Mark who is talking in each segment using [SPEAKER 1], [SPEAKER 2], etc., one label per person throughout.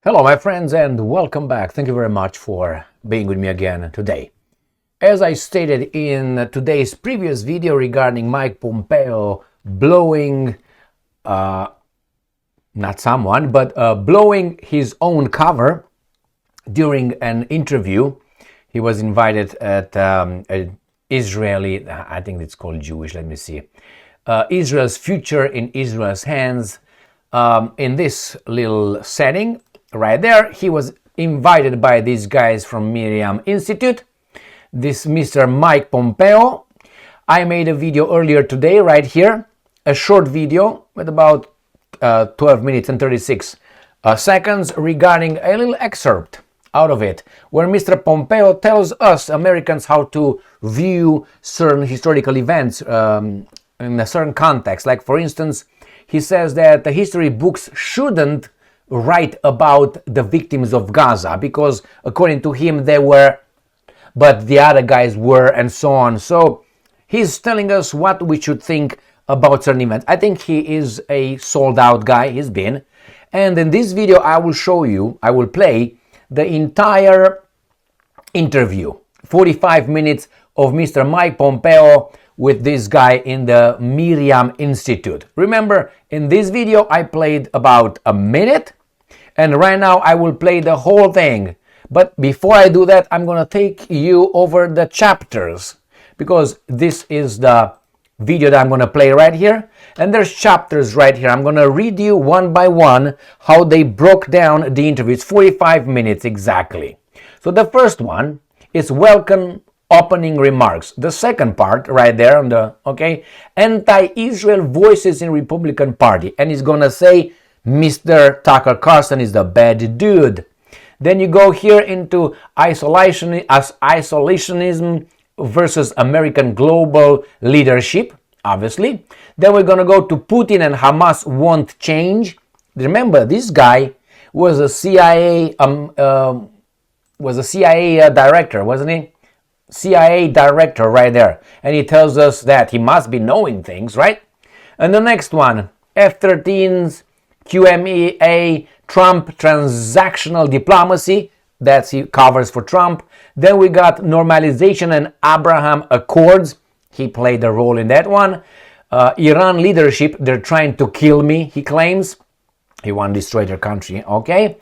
[SPEAKER 1] Hello my friends and welcome back. Thank you very much for being with me again today. As I stated in today's previous video regarding Mile Pompeo blowing, not someone, but blowing his own cover during an interview. He was invited at an Israeli, I think it's called Jewish, let me see, Israel's Future in Israel's Hands. In this little setting, right there, he was invited by these guys from Miriam Institute, this Mr. Mile Pompeo. I made a video earlier today, right here, a short video with about 12 minutes and 36 seconds regarding a little excerpt out of it, where Mr. Pompeo tells us Americans how to view certain historical events in a certain context. Like, for instance, he says that the history books shouldn't write about the victims of Gaza because, according to him, they were, but the other guys were, and so on. So he's telling us what we should think about certain events. I think he is a sold out guy, he's been. And in this video, I will show you, I will play the entire interview, 45 minutes of Mr. Mile Pompeo with this guy in the Miriam Institute. Remember, in this video, I played about a minute, and right now I will play the whole thing. But before I do that, I'm gonna take you over the chapters, because this is the video that I'm gonna play right here, and there's chapters right here. I'm gonna read you one by one how they broke down the interview. It's 45 minutes exactly. So the first one is welcome opening remarks. The second part right there on the, okay, anti-Israel voices in Republican Party, and he's gonna say Mr. Tucker Carlson is the bad dude. Then you go here into isolationism versus American global leadership, obviously. Then we're gonna go to Putin and Hamas won't change. Remember, this guy was a CIA director, wasn't he? CIA director right there, and he tells us that he must be knowing things, right? And the next one, F-13s, QMEA, Trump transactional diplomacy, that's he covers for Trump. Then we got normalization and Abraham Accords, he played a role in that one. Iran leadership, they're trying to kill me, he claims. He won't destroy their country, okay?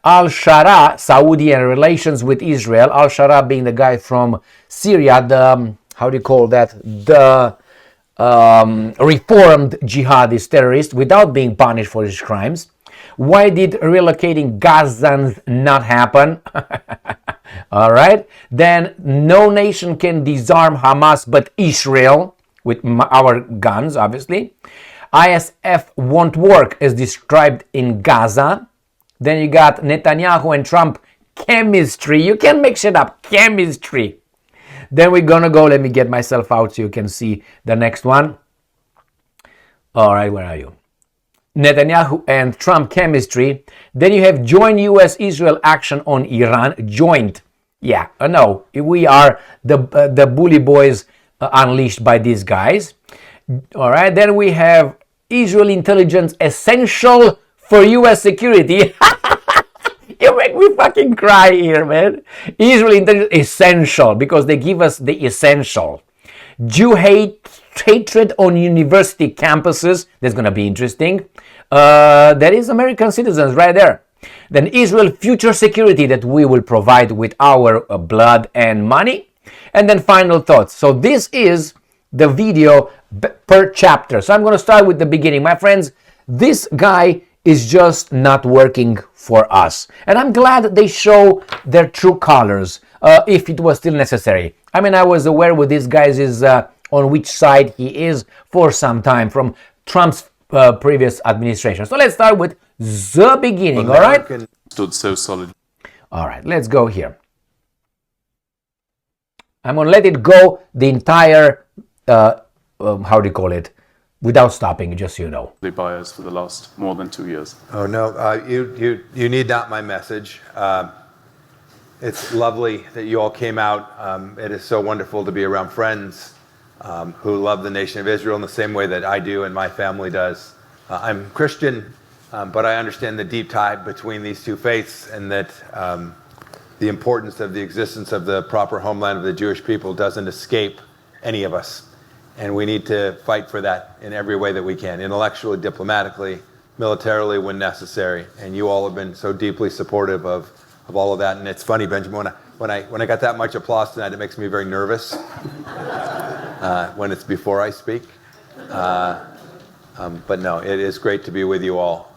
[SPEAKER 1] Al-Shara, Saudi and relations with Israel. Al-Shara being the guy from Syria, the, how do you call that? The reformed jihadist terrorist without being punished for his crimes. Why did relocating Gazans not happen? All right. Then no nation can disarm Hamas but Israel with our guns, obviously. ISF won't work as described in Gaza. Then you got Netanyahu and Trump chemistry. You can't make shit up. Chemistry. Then we're gonna go, let me get myself out so you can see the next one. All right, where are you? Netanyahu and Trump chemistry. Then you have joint US-Israel action on Iran. Joint. Yeah, no, we are the bully boys unleashed by these guys. All right, then we have Israel intelligence essential for US security. You make me fucking cry here, man. Israel intelligence essential because they give us the essential. Jew hatred on university campuses. That's gonna be interesting. That is American citizens right there. Then Israel future security that we will provide with our blood and money. And then final thoughts. So this is the video per chapter. So I'm gonna start with the beginning. My friends, this guy is just not working for us. And I'm glad they show their true colors, if it was still necessary. I mean, I was aware what this guy is, on which side he is for some time from Trump's previous administration. So let's start with the beginning, all right?
[SPEAKER 2] Stood so solid.
[SPEAKER 1] All right, let's go here. I'm going to let it go the entire, how do you call it? Without stopping, just so you know.
[SPEAKER 2] The buyers for the last more than 2 years.
[SPEAKER 3] Oh no, you need not my message. It's lovely that you all came out. It is so wonderful to be around friends who love the nation of Israel in the same way that I do and my family does. I'm Christian. but I understand the deep tie between these two faiths, and that the importance of the existence of the proper homeland of the Jewish people doesn't escape any of us. And we need to fight for that in every way that we can, intellectually, diplomatically, militarily when necessary. And you all have been so deeply supportive of all of that. And it's funny, Benjamin, when I got that much applause tonight, it makes me very nervous when it's before I speak. But no, it is great to be with you all.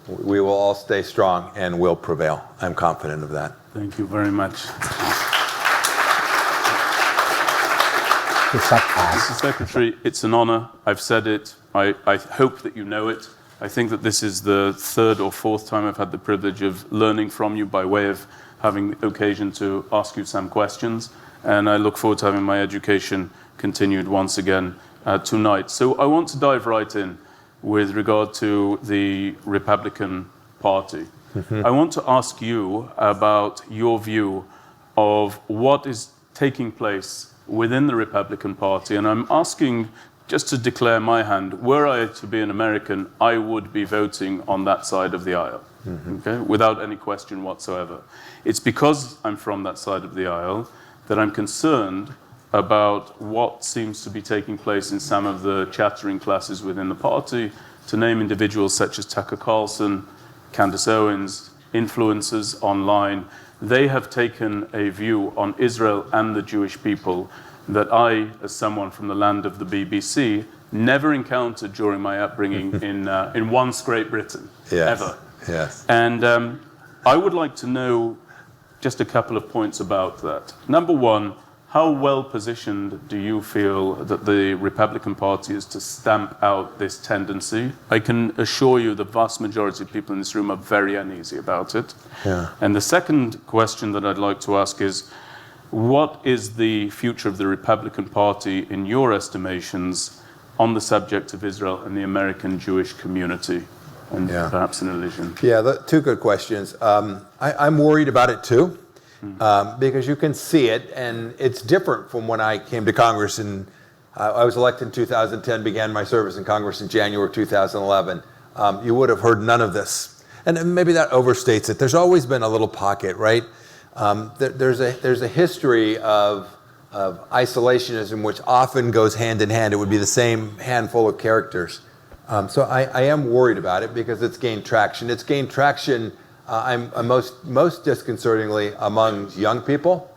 [SPEAKER 3] We will all stay strong and will prevail. I'm confident of that.
[SPEAKER 2] Thank you very much. Mr. Secretary, it's an honor. I've said it. I hope that you know it. I think that this is the third or fourth time I've had the privilege of learning from you by way of having the occasion to ask you some questions. And I look forward to having my education continued once again tonight. So I want to dive right in with regard to the Republican Party. I want to ask you about your view of what is taking place within the Republican Party. And I'm asking, just to declare my hand, were I to be an American, I would be voting on that side of the aisle, okay, without any question whatsoever. It's because I'm from that side of the aisle that I'm concerned about what seems to be taking place in some of the chattering classes within the party, to name individuals such as Tucker Carlson, Candace Owens, influencers online. They have taken a view on Israel and the Jewish people that I, as someone from the land of the BBC, never encountered during my upbringing in once Great Britain, ever.
[SPEAKER 3] Yes.
[SPEAKER 2] And I would like to know just a couple of points about that. Number one, how well positioned do you feel that the Republican Party is to stamp out this tendency? I can assure you the vast majority of people in this room are very uneasy about it.
[SPEAKER 3] Yeah.
[SPEAKER 2] And the second question that I'd like to ask is, what is the future of the Republican Party, in your estimations, on the subject of Israel and the American Jewish community? And perhaps an allusion.
[SPEAKER 3] Yeah, two good questions. I'm worried about it too. Because you can see it, and it's different from when I came to Congress. And I was elected in 2010, began my service in Congress in January 2011. You would have heard none of this. And maybe that overstates it. There's always been a little pocket, right? There's a history of isolationism, which often goes hand in hand. It would be the same handful of characters. So I am worried about it because it's gained traction. It's gained traction I'm most disconcertingly among young people.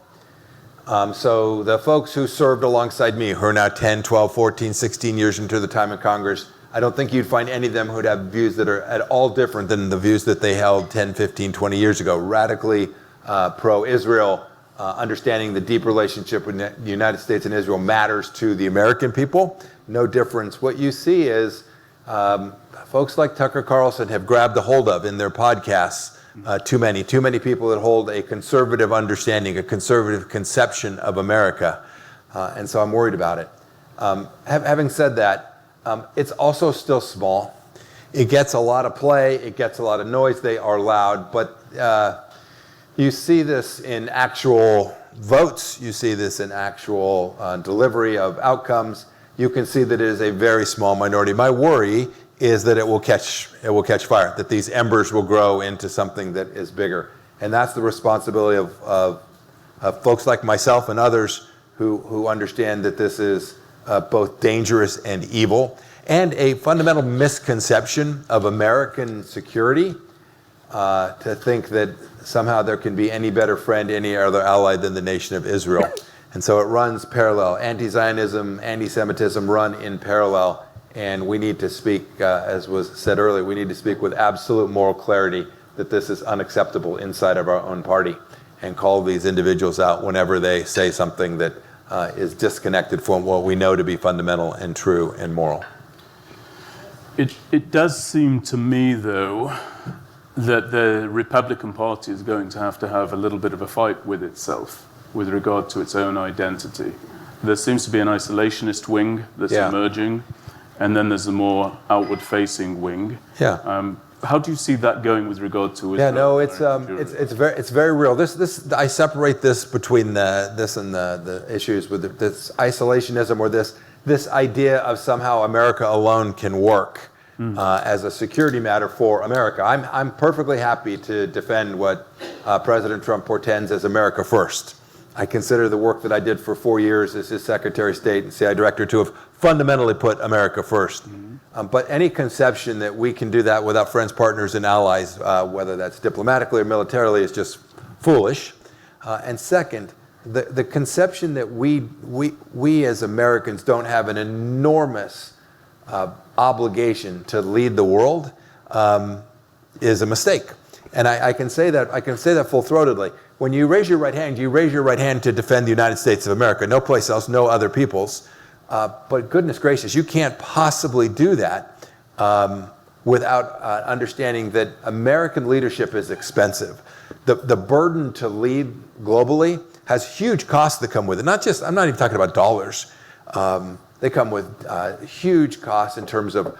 [SPEAKER 3] So the folks who served alongside me, who are now 10, 12, 14, 16 years into the time in Congress, I don't think you'd find any of them who'd have views that are at all different than the views that they held 10, 15, 20 years ago. Radically pro-Israel, understanding the deep relationship with the United States and Israel matters to the American people. No difference. What you see is folks like Tucker Carlson have grabbed a hold of in their podcasts too many people that hold a conservative understanding, a conservative conception of America. And so I'm worried about it. Having said that, it's also still small. It gets a lot of play. It gets a lot of noise. They are loud. But you see this in actual votes. You see this in actual delivery of outcomes. You can see that it is a very small minority. My worry is that it will catch fire, that these embers will grow into something that is bigger. And that's the responsibility of folks like myself and others who understand that this is both dangerous and evil, and a fundamental misconception of American security, to think that somehow there can be any better friend, any other ally than the nation of Israel. And so it runs parallel. Anti-Zionism, anti-Semitism run in parallel. And we need to speak, as was said earlier, we need to speak with absolute moral clarity that this is unacceptable inside of our own party, and call these individuals out whenever they say something that is disconnected from what we know to be fundamental and true and moral.
[SPEAKER 2] It does seem to me, though, that the Republican Party is going to have a little bit of a fight with itself with regard to its own identity. There seems to be an isolationist wing that's emerging, and then there's a more outward-facing wing. How do you see that going with regard to Israel?
[SPEAKER 3] Yeah, no, it's very real. This I separate this between this and the issues with this isolationism, or this idea of somehow America alone can work. as a security matter for America. I'm perfectly happy to defend what President Trump portends as America first. I consider the work that I did for 4 years as his Secretary of State and CIA Director to have fundamentally put America first. But any conception that we can do that without friends, partners, and allies, whether that's diplomatically or militarily, is just foolish. And second, the conception that we as Americans don't have an enormous obligation to lead the world is a mistake. And I can say that full-throatedly. When you raise your right hand, you raise your right hand to defend the United States of America, no place else, no other peoples. But goodness gracious, you can't possibly do that without understanding that American leadership is expensive. The burden to lead globally has huge costs that come with it. I'm not even talking about dollars. They come with huge costs in terms of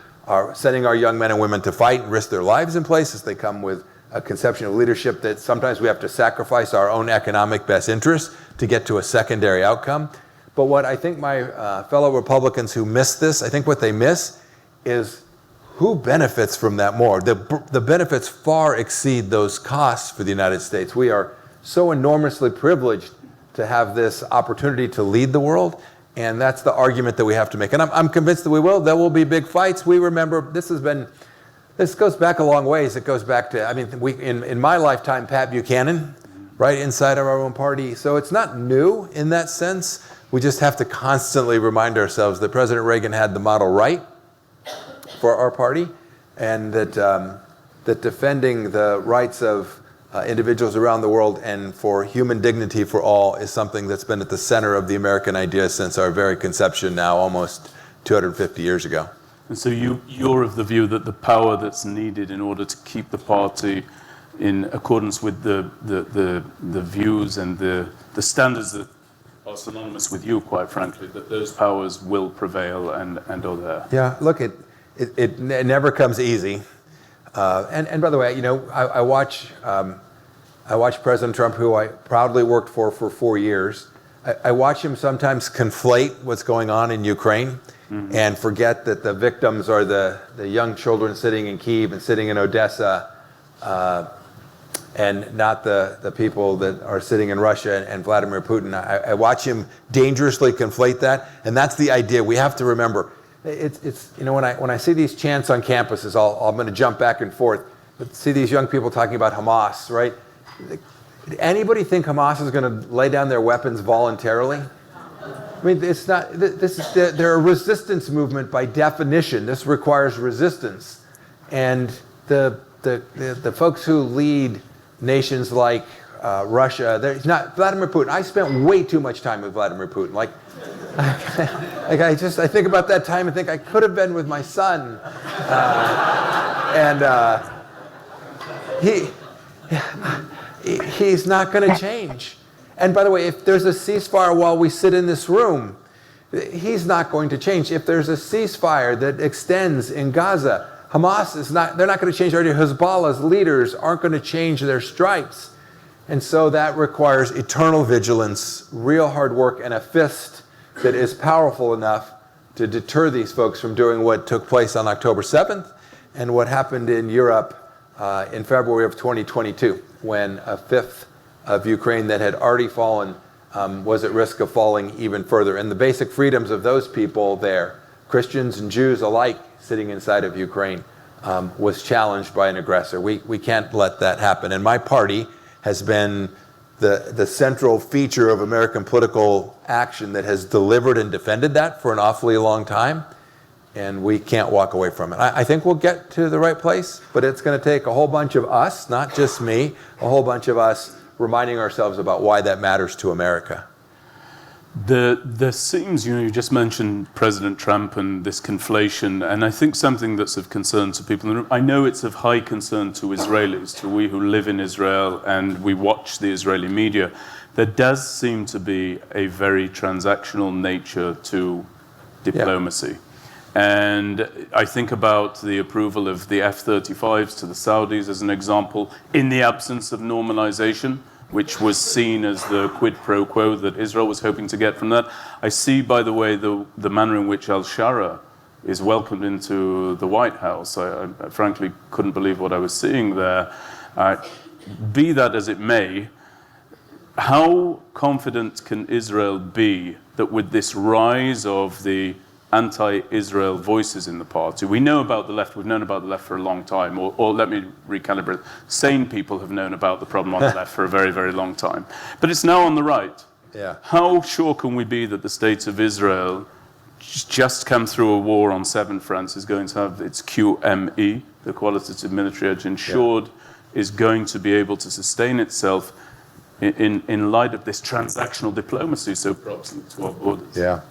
[SPEAKER 3] sending our young men and women to fight and risk their lives in places. They come with a conception of leadership that sometimes we have to sacrifice our own economic best interests to get to a secondary outcome. But what I think my fellow Republicans who miss this, I think what they miss is who benefits from that more. The benefits far exceed those costs for the United States. We are so enormously privileged to have this opportunity to lead the world, and that's the argument that we have to make. And I'm convinced that we will. There will be big fights. We remember this goes back a long ways. It goes back to, in my lifetime, Pat Buchanan, right inside of our own party. So it's not new in that sense. We just have to constantly remind ourselves that President Reagan had the model right for our party, and that defending the rights of individuals around the world and for human dignity for all is something that's been at the center of the American idea since our very conception now almost 250 years ago.
[SPEAKER 2] And so you're of the view that the power that's needed in order to keep the party in accordance with the views and the standards that are synonymous with you, quite frankly, that those powers will prevail and are there.
[SPEAKER 3] Yeah, look, it never comes easy. And by the way, I watch President Trump, who I proudly worked for 4 years. I watch him sometimes conflate what's going on in Ukraine and forget that the victims are the young children sitting in Kyiv and sitting in Odessa, and not the people that are sitting in Russia and Vladimir Putin. I watch him dangerously conflate that, and that's the idea. We have to remember, it's when I see these chants on campuses, I'm going to jump back and forth, but see these young people talking about Hamas, right? Did anybody think Hamas is going to lay down their weapons voluntarily? I mean, it's not. They're a resistance movement by definition. This requires resistance, and the folks who lead nations like Russia, it's not Vladimir Putin. I spent way too much time with Vladimir Putin. I think about that time and think I could have been with my son, he's not going to change. And by the way, if there's a ceasefire while we sit in this room, he's not going to change. If there's a ceasefire that extends in Gaza, Hamas they're not going to change their idea. Hezbollah's leaders aren't going to change their stripes. And so that requires eternal vigilance, real hard work, and a fist that is powerful enough to deter these folks from doing what took place on October 7th and what happened in Europe in February of 2022, when a fifth of Ukraine that had already fallen was at risk of falling even further. And the basic freedoms of those people there, Christians and Jews alike sitting inside of Ukraine, was challenged by an aggressor. We can't let that happen. And my party has been the central feature of American political action that has delivered and defended that for an awfully long time. And we can't walk away from it. I think we'll get to the right place, but it's going to take a whole bunch of us, not just me, a whole bunch of us reminding ourselves about why that matters to America.
[SPEAKER 2] There seems, you just mentioned President Trump and this conflation, and I think something that's of concern to people. I know it's of high concern to Israelis, to we who live in Israel and we watch the Israeli media. There does seem to be a very transactional nature to diplomacy. Yeah. And I think about the approval of the F-35s to the Saudis as an example, in the absence of normalization, which was seen as the quid pro quo that Israel was hoping to get from that. I see, by the way, the manner in which al-Shara is welcomed into the White House. I frankly couldn't believe what I was seeing there. Be that as it may, how confident can Israel be that with this rise of the anti-Israel voices in the party, we know about the left, we've known about the left for a long time, or let me recalibrate, sane people have known about the problem on the left for a very, very long time. But it's now on the right.
[SPEAKER 3] Yeah.
[SPEAKER 2] How sure can we be that the state of Israel, just come through a war on 7 fronts, is going to have its QME, the qualitative military edge, ensured, is going to be able to sustain itself in light of this transactional diplomacy so proximate to our borders?
[SPEAKER 3] Yeah.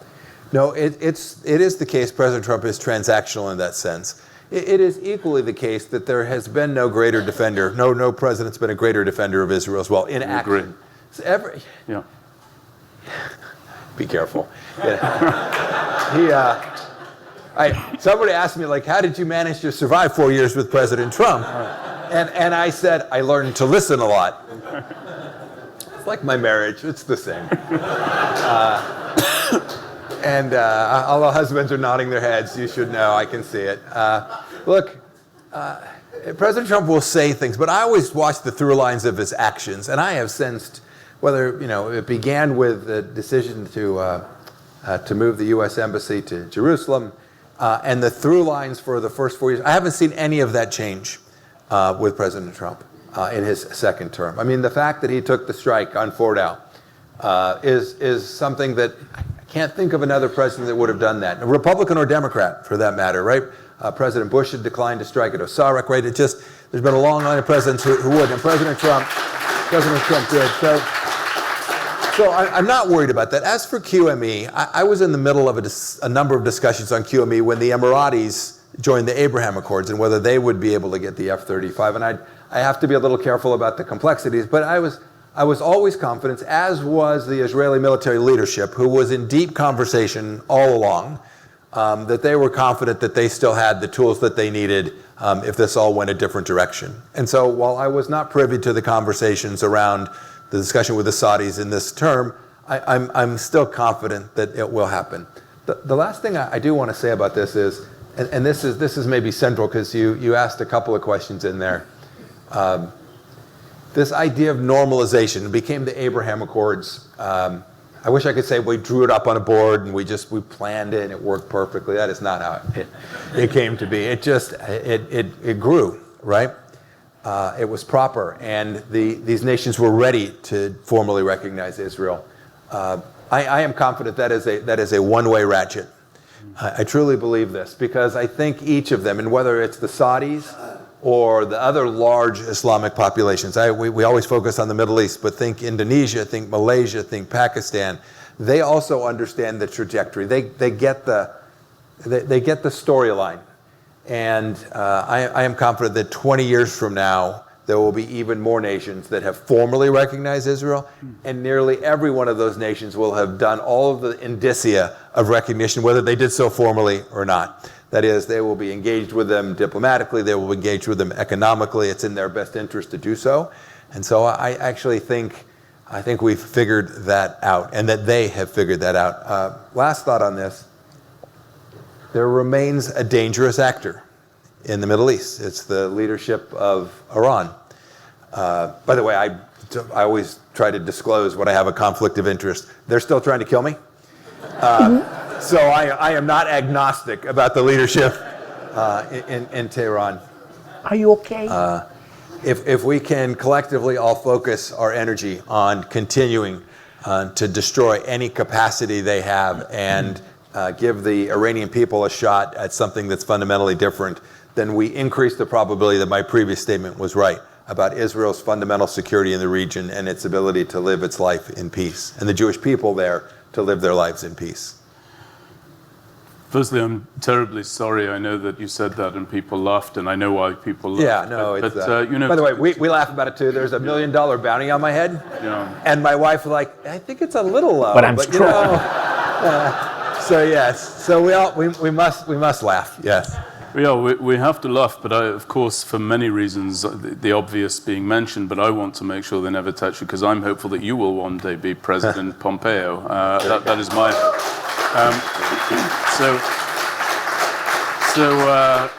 [SPEAKER 3] No, it is the case President Trump is transactional in that sense. It is equally the case that there has been no greater defender, no president's been a greater defender of Israel as well, in action.
[SPEAKER 2] Yeah.
[SPEAKER 3] Be careful. Somebody asked me, like, how did you manage to survive 4 years with President Trump? And I said, I learned to listen a lot. It's like my marriage, it's the same. And all the husbands are nodding their heads. You should know, I can see it. Look, President Trump will say things, but I always watch the through lines of his actions. And I have sensed, whether it began with the decision to move the U.S. Embassy to Jerusalem, and the through lines for the first 4 years, I haven't seen any of that change with President Trump in his second term. I mean, the fact that he took the strike on Fort Al is something that I can't think of another president that would have done that, a Republican or Democrat for that matter, right? President Bush had declined to strike at Osiris, right? There's been a long line of presidents who would, and President Trump did. So I'm not worried about that. As for QME, I was in the middle of a number of discussions on QME when the Emiratis joined the Abraham Accords and whether they would be able to get the F-35. And I have to be a little careful about the complexities, but I was always confident, as was the Israeli military leadership, who was in deep conversation all along, that they were confident that they still had the tools that they needed if this all went a different direction. And so while I was not privy to the conversations around the discussion with the Saudis in this term, I'm still confident that it will happen. The last thing I do want to say about this is, and this is maybe central because you asked a couple of questions in there. This idea of normalization became the Abraham Accords. I wish I could say we drew it up on a board and we planned it and it worked perfectly. That is not how it came to be. It grew, right? It was proper, and these nations were ready to formally recognize Israel. I am confident that is a one-way ratchet. I truly believe this because I think each of them, and whether it's the Saudis or the other large Islamic populations, we always focus on the Middle East, but think Indonesia, think Malaysia, think Pakistan. They also understand the trajectory. They get the storyline. And I am confident that 20 years from now, there will be even more nations that have formally recognized Israel, and nearly every one of those nations will have done all of the indicia of recognition, whether they did so formally or not. That is, they will be engaged with them diplomatically, they will be engaged with them economically. It's in their best interest to do so. And so I actually think we've figured that out, and that they have figured that out. Last thought on this. There remains a dangerous actor in the Middle East. It's the leadership of Iran. By the way, I always try to disclose when I have a conflict of interest. They're still trying to kill me. So I am not agnostic about the leadership in Tehran.
[SPEAKER 1] Are you okay?
[SPEAKER 3] If we can collectively all focus our energy on continuing to destroy any capacity they have and give the Iranian people a shot at something that's fundamentally different, then we increase the probability that my previous statement was right about Israel's fundamental security in the region and its ability to live its life in peace, and the Jewish people there to live their lives in peace.
[SPEAKER 2] Firstly, I'm terribly sorry. I know that you said that and people laughed, and I know why people laughed.
[SPEAKER 3] Yeah, no, it's... by the way, we laugh about it too. There's $1 million bounty on my head, and my wife was like, I think it's a little low.
[SPEAKER 1] But I'm strong.
[SPEAKER 3] So yes, so we must laugh. Yes.
[SPEAKER 2] Yeah, we have to laugh, but of course, for many reasons, the obvious being mentioned. But I want to make sure they never touch you because I'm hopeful that you will one day be President Pompeo. That is my hope. So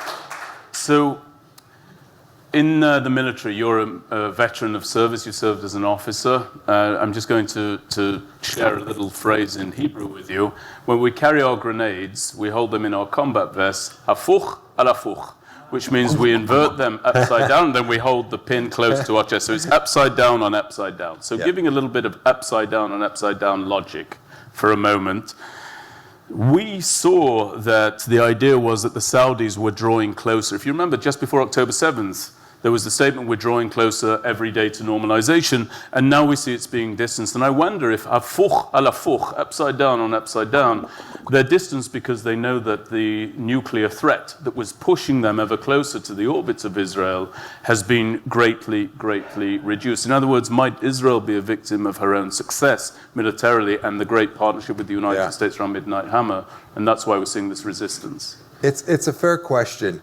[SPEAKER 2] in the military, you're a veteran of service. You served as an officer. I'm just going to share a little phrase in Hebrew with you. When we carry our grenades, we hold them in our combat vests, hafuch al hafuch, which means we invert them upside down, then we hold the pin close to our chest. So it's upside down on upside down. So giving a little bit of upside down on upside down logic for a moment, we saw that the idea was that the Saudis were drawing closer. If you remember, just before October 7th, there was the statement, we're drawing closer every day to normalization, and now we see it's being distanced. And I wonder if hafuch al hafuch, upside down on upside down, they're distanced because they know that the nuclear threat that was pushing them ever closer to the orbits of Israel has been greatly, greatly reduced. In other words, might Israel be a victim of her own success militarily and the great partnership with the United States around Midnight Hammer, and that's why we're seeing this resistance?
[SPEAKER 3] It's a fair question.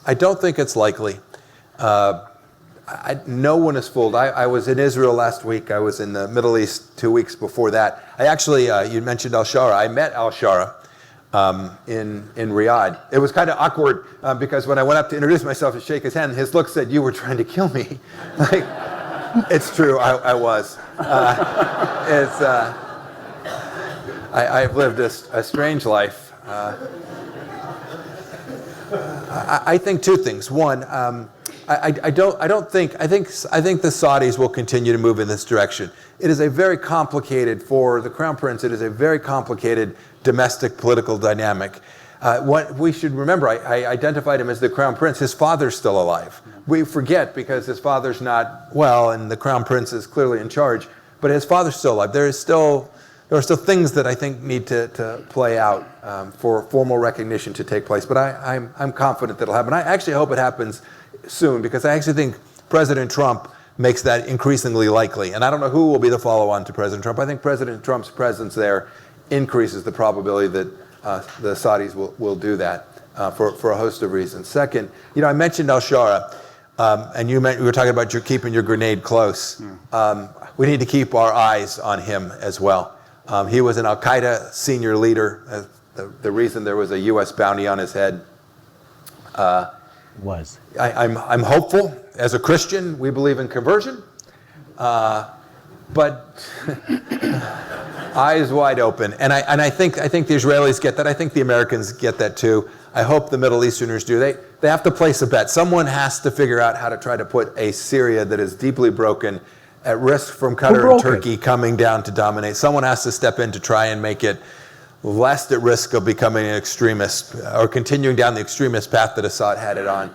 [SPEAKER 3] I don't think it's likely. No one is fooled. I was in Israel last week. I was in the Middle East 2 weeks before that. I actually, you mentioned al-Shara. I met al-Shara in Riyadh. It was kind of awkward because when I went up to introduce myself and shake his hand, his look said, "You were trying to kill me." Like, it's true, I was. I've lived a strange life. I think two things. One, I think the Saudis will continue to move in this direction. It is a very complicated, for the Crown Prince, it is a very complicated domestic political dynamic. What we should remember, I identified him as the Crown Prince. His father's still alive. We forget because his father's not well and the Crown Prince is clearly in charge, but his father's still alive. There are still things that I think need to play out for formal recognition to take place. But I'm confident that'll happen. I actually hope it happens soon because I actually think President Trump makes that increasingly likely. And I don't know who will be the follow-on to President Trump. I think President Trump's presence there increases the probability that the Saudis will do that for a host of reasons. Second, I mentioned al-Shara, and you were talking about keeping your grenade close. We need to keep our eyes on him as well. He was an al-Qaeda senior leader. The reason there was a U.S. bounty on his head
[SPEAKER 1] was.
[SPEAKER 3] I'm hopeful. As a Christian, we believe in conversion, but eyes wide open. And I think the Israelis get that. I think the Americans get that too. I hope the Middle Easterners do. They have to place a bet. Someone has to figure out how to try to put a Syria that is deeply broken at risk from Qatar and Turkey coming down to dominate. Someone has to step in to try and make it less at risk of becoming an extremist or continuing down the extremist path that Assad had it on.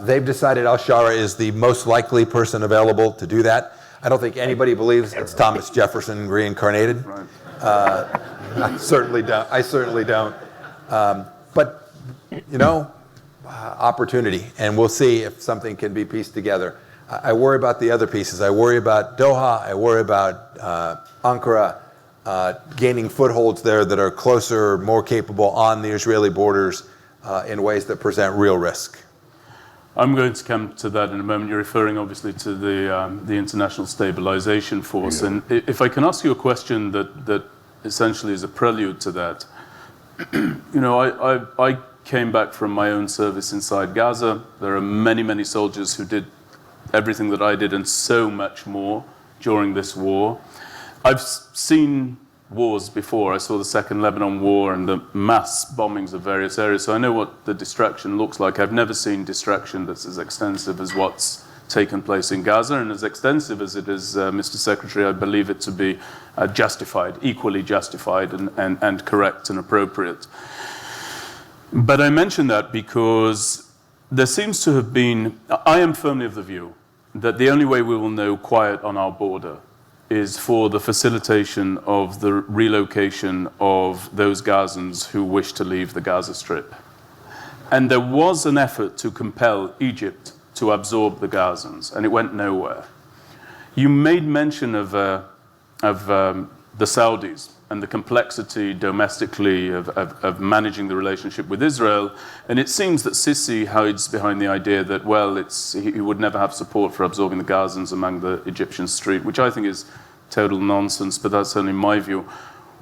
[SPEAKER 3] They've decided al-Shara is the most likely person available to do that. I don't think anybody believes it's Thomas Jefferson reincarnated.
[SPEAKER 2] Right.
[SPEAKER 3] I certainly don't. But, opportunity, and we'll see if something can be pieced together. I worry about the other pieces. I worry about Doha. I worry about Ankara gaining footholds there that are closer, more capable on the Israeli borders in ways that present real risk.
[SPEAKER 2] I'm going to come to that in a moment. You're referring, obviously, to the International Stabilization Force. And if I can ask you a question that essentially is a prelude to that. I came back from my own service inside Gaza. There are many, many soldiers who did everything that I did and so much more during this war. I've seen wars before. I saw the Second Lebanon War and the mass bombings of various areas, so I know what the destruction looks like. I've never seen destruction that's as extensive as what's taken place in Gaza, and as extensive as it is, Mr. Secretary, I believe it to be justified, equally justified and correct and appropriate. But I mention that because there seems to have been, I am firmly of the view that the only way we will know quiet on our border is for the facilitation of the relocation of those Gazans who wish to leave the Gaza Strip. And there was an effort to compel Egypt to absorb the Gazans, and it went nowhere. You made mention of the Saudis and the complexity domestically of managing the relationship with Israel. And it seems that Sisi hides behind the idea that, well, he would never have support for absorbing the Gazans among the Egyptian street, which I think is total nonsense, but that's only my view.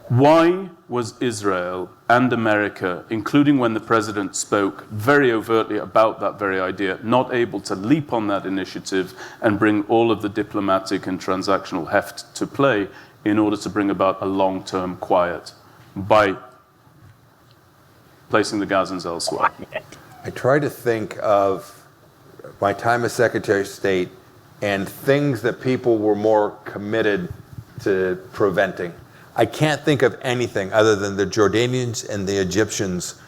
[SPEAKER 2] Why was Israel and America, including when the president spoke very overtly about that very idea, not able to leap on that initiative and bring all of the diplomatic and transactional heft to play in order to bring about a long-term quiet by placing the Gazans elsewhere?
[SPEAKER 3] I try to think of my time as Secretary of State and things that people were more committed to preventing. I can't think of anything other than the Jordanians and the Egyptians'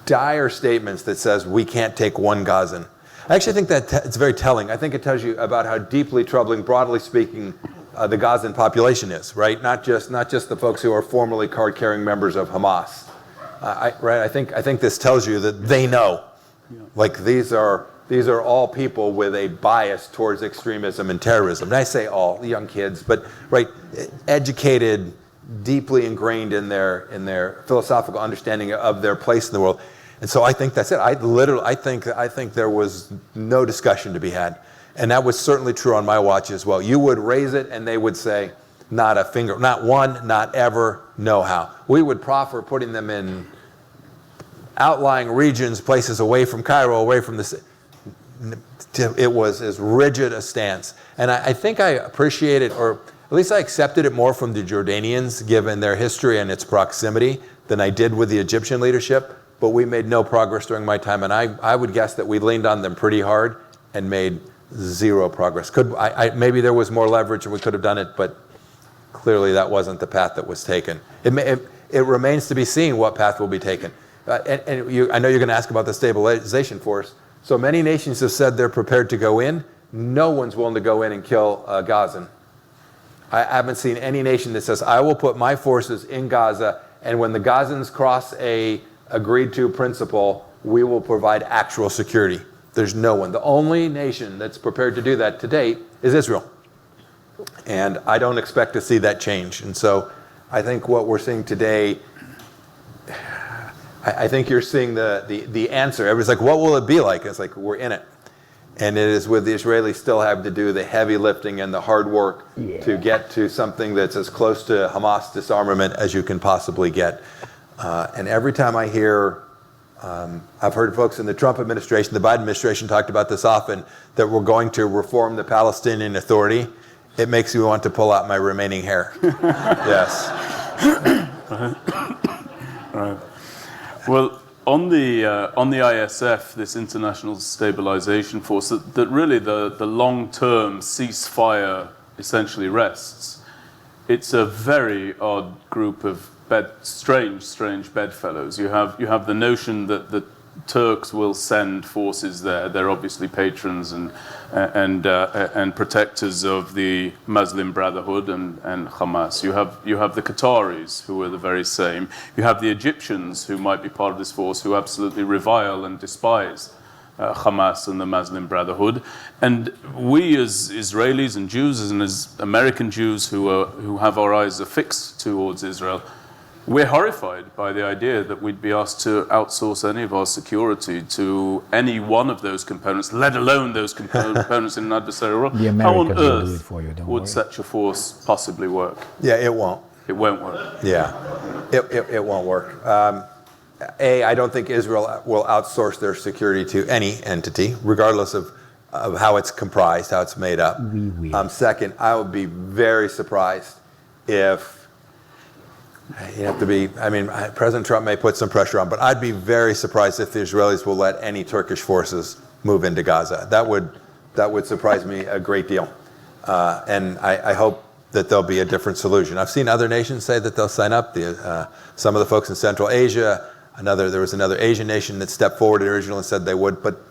[SPEAKER 3] dire statements that says we can't take one Gazan. I actually think that it's very telling. I think it tells you about how deeply troubling, broadly speaking, the Gazan population is, right? Not just the folks who are formerly card-carrying members of Hamas. I think this tells you that they know, like these are all people with a bias towards extremism and terrorism. And I say all, the young kids, but right, educated, deeply ingrained in their philosophical understanding of their place in the world. And so I think that's it. I think there was no discussion to be had. And that was certainly true on my watch as well. You would raise it and they would say, not a finger, not one, not ever, no how. We would proffer putting them in outlying regions, places away from Cairo, away from the... It was as rigid a stance. And I think I appreciated, or at least I accepted it more from the Jordanians, given their history and its proximity, than I did with the Egyptian leadership. But we made no progress during my time. And I would guess that we leaned on them pretty hard and made zero progress. Maybe there was more leverage and we could have done it, but clearly that wasn't the path that was taken. It remains to be seen what path will be taken. I know you're going to ask about the stabilization force. So many nations have said they're prepared to go in. No one's willing to go in and kill Gazan. I haven't seen any nation that says, I will put my forces in Gaza, and when the Gazans cross a agreed to principle, we will provide actual security. There's no one. The only nation that's prepared to do that to date is Israel. And I don't expect to see that change. And so I think what we're seeing today, I think you're seeing the answer. Everybody's like, what will it be like? It's like, we're in it. And it is with the Israelis still having to do the heavy lifting and the hard work to get to something that's as close to Hamas disarmament as you can possibly get. And every time I hear, I've heard folks in the Trump administration, the Biden administration talked about this often, that we're going to reform the Palestinian Authority. It makes me want to pull out my remaining hair. Yes.
[SPEAKER 2] Right. Well, on the ISF, this International Stabilization Force, that really the long-term ceasefire essentially rests. It's a very odd group of strange bedfellows. You have the notion that the Turks will send forces there. They're obviously patrons and protectors of the Muslim Brotherhood and Hamas. You have the Qataris, who are the very same. You have the Egyptians, who might be part of this force, who absolutely revile and despise Hamas and the Muslim Brotherhood. And we as Israelis and Jews, and as American Jews who have our eyes affixed towards Israel, we're horrified by the idea that we'd be asked to outsource any of our security to any one of those components, let alone those components in an adversarial role. How on earth would such a force possibly work?
[SPEAKER 3] Yeah, it won't.
[SPEAKER 2] It won't work.
[SPEAKER 3] Yeah, it won't work. I don't think Israel will outsource their security to any entity, regardless of how it's comprised, how it's made up. Second, I would be very surprised if President Trump may put some pressure on, but I'd be very surprised if the Israelis will let any Turkish forces move into Gaza. That would surprise me a great deal. And I hope that there'll be a different solution. I've seen other nations say that they'll sign up. Some of the folks in Central Asia, there was another Asian nation that stepped forward originally and said they would. But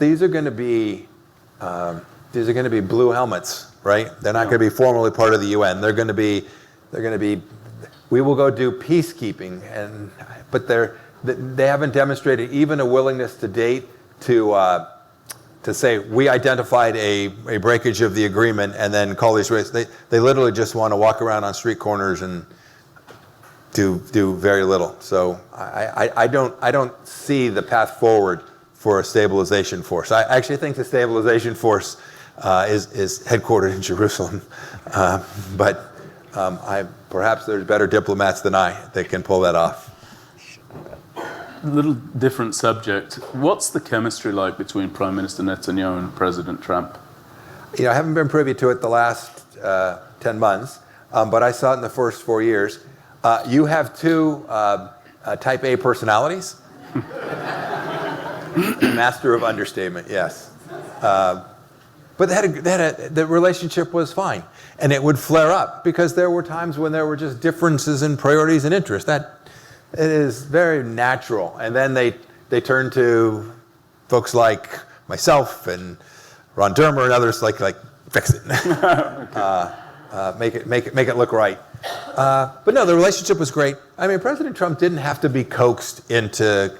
[SPEAKER 3] these are going to be blue helmets, right? They're not going to be formally part of the UN. They're going to be. We will go do peacekeeping, but they haven't demonstrated even a willingness to date to say we identified a breakage of the agreement and then call the Israelis. They literally just want to walk around on street corners and do very little. So I don't see the path forward for a stabilization force. I actually think the stabilization force is headquartered in Jerusalem, but Perhaps there's better diplomats than I that can pull that off.
[SPEAKER 2] A little different subject. What's the chemistry like between Prime Minister Netanyahu and President Trump?
[SPEAKER 3] I haven't been privy to it the last 10 months, but I saw it in the first 4 years. You have two type A personalities. Master of understatement, yes. But the relationship was fine. And it would flare up because there were times when there were just differences in priorities and interests. It is very natural. And then they turn to folks like myself and Ron Dermer and others like fix it. Make it look right. But no, the relationship was great. I mean, President Trump didn't have to be coaxed into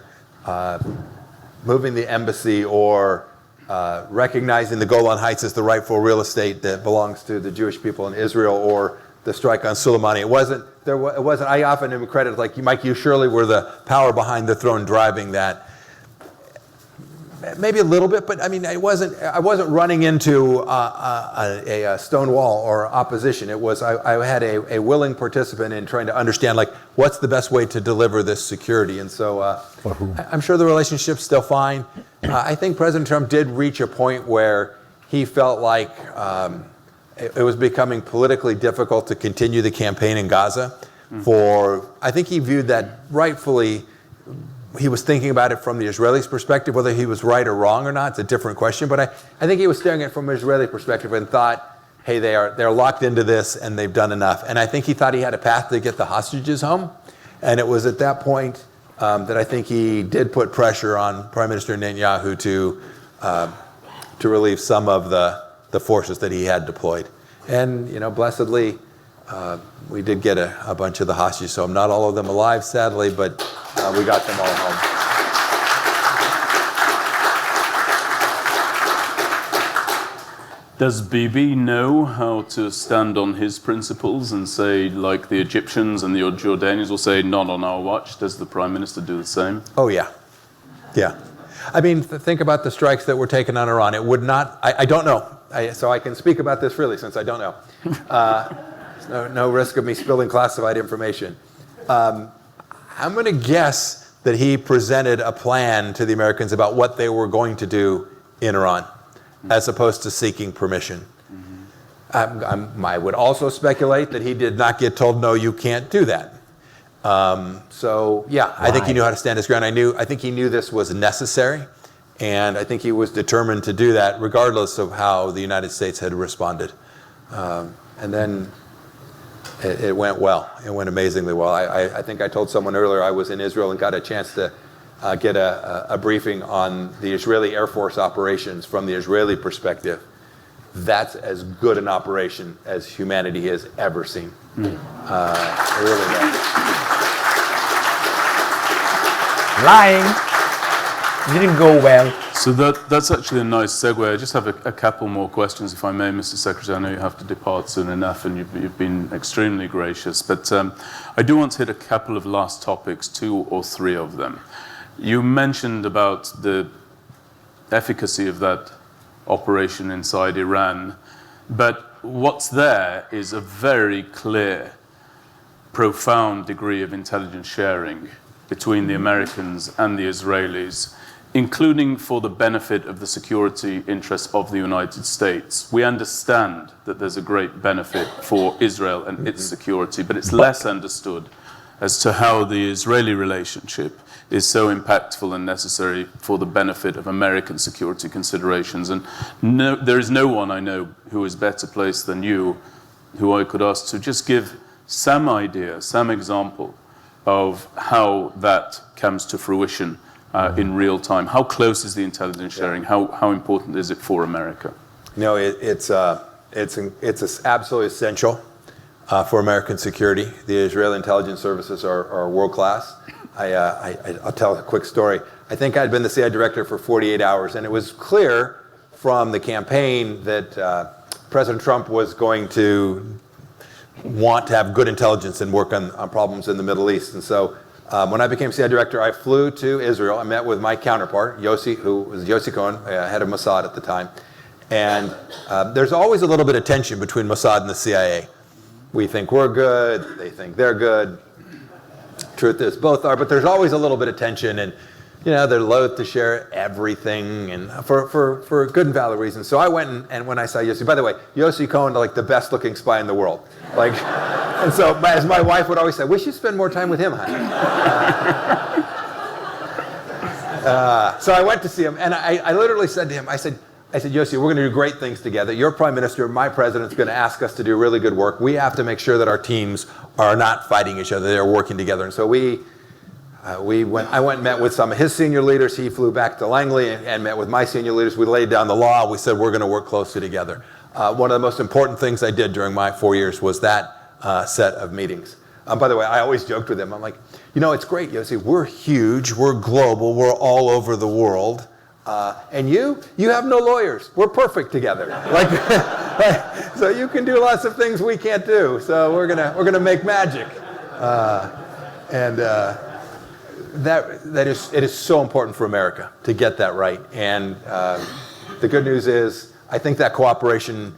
[SPEAKER 3] moving the embassy or recognizing the Golan Heights as the rightful real estate that belongs to the Jewish people in Israel, or the strike on Soleimani. It wasn't. I often am credited like, Mike, you surely were the power behind the throne driving that. Maybe a little bit, but I mean, I wasn't running into a stone wall or opposition. It was I had a willing participant in trying to understand like what's the best way to deliver this security, and so I'm sure the relationship's still fine. I think President Trump did reach a point where he felt like it was becoming politically difficult to continue the campaign in Gaza. I think he viewed that rightfully. He was thinking about it from the Israelis' perspective. Whether he was right or wrong or not, it's a different question. But I think he was staring at it from an Israeli perspective and thought, hey, they're locked into this and they've done enough. And I think he thought he had a path to get the hostages home. And it was at that point that I think he did put pressure on Prime Minister Netanyahu to relieve some of the forces that he had deployed. And, blessedly, we did get a bunch of the hostages home. Not all of them alive, sadly, but we got them all home.
[SPEAKER 2] Does Bibi know how to stand on his principles and say, like the Egyptians and the Jordanians will say, not on our watch? Does the Prime Minister do the same?
[SPEAKER 3] Oh, yeah. Yeah. I mean, think about the strikes that were taken on Iran. It would not, I don't know. So I can speak about this freely since I don't know. No risk of me spilling classified information. I'm going to guess that he presented a plan to the Americans about what they were going to do in Iran, as opposed to seeking permission. I would also speculate that he did not get told, no, you can't do that. So, yeah, I think he knew how to stand his ground. I think he knew this was necessary, and I think he was determined to do that regardless of how the United States had responded. And then it went well. It went amazingly well. I think I told someone earlier I was in Israel and got a chance to get a briefing on the Israeli Air Force operations from the Israeli perspective. That's as good an operation as humanity has ever seen. It really was.
[SPEAKER 1] Lying. Didn't go well.
[SPEAKER 2] So that's actually a nice segue. I just have a couple more questions, if I may, Mr. Secretary. I know you have to depart soon enough, and you've been extremely gracious. But I do want to hit a couple of last topics, 2 or 3 of them. You mentioned about the efficacy of that operation inside Iran, but what's there is a very clear, profound degree of intelligence sharing between the Americans and the Israelis, including for the benefit of the security interests of the United States. We understand that there's a great benefit for Israel and its security, but it's less understood as to how the Israeli relationship is so impactful and necessary for the benefit of American security considerations. And there is no one I know who is better placed than you, who I could ask to just give some idea, some example of how that comes to fruition in real time. How close is the intelligence sharing? How important is it for America?
[SPEAKER 3] No, it's absolutely essential for American security. The Israeli intelligence services are world class. I'll tell a quick story. I think I'd been the CIA director for 48 hours, and it was clear from the campaign that President Trump was going to want to have good intelligence and work on problems in the Middle East. And so when I became CIA director, I flew to Israel. I met with my counterpart, Yossi, who was Yossi Cohen, head of Mossad at the time. And there's always a little bit of tension between Mossad and the CIA. We think we're good, they think they're good. Truth is, both are, but there's always a little bit of tension, and they're loath to share everything, and for good and valid reasons. So I went and when I saw Yossi, by the way, Yossi Cohen, like the best looking spy in the world. Like, and so as my wife would always say, we should spend more time with him, honey. So I went to see him, and I literally said to him, I said, Yossi, we're going to do great things together. Your prime minister, my president's going to ask us to do really good work. We have to make sure that our teams are not fighting each other. They're working together. And so I went and met with some of his senior leaders. He flew back to Langley and met with my senior leaders. We laid down the law. We said we're going to work closely together. One of the most important things I did during my 4 years was that set of meetings. By the way, I always joked with him. I'm like, it's great, Yossi. We're huge. We're global. We're all over the world. And you have no lawyers. We're perfect together. So you can do lots of things we can't do. So we're gonna make magic. It is so important for America to get that right. And the good news is, I think that cooperation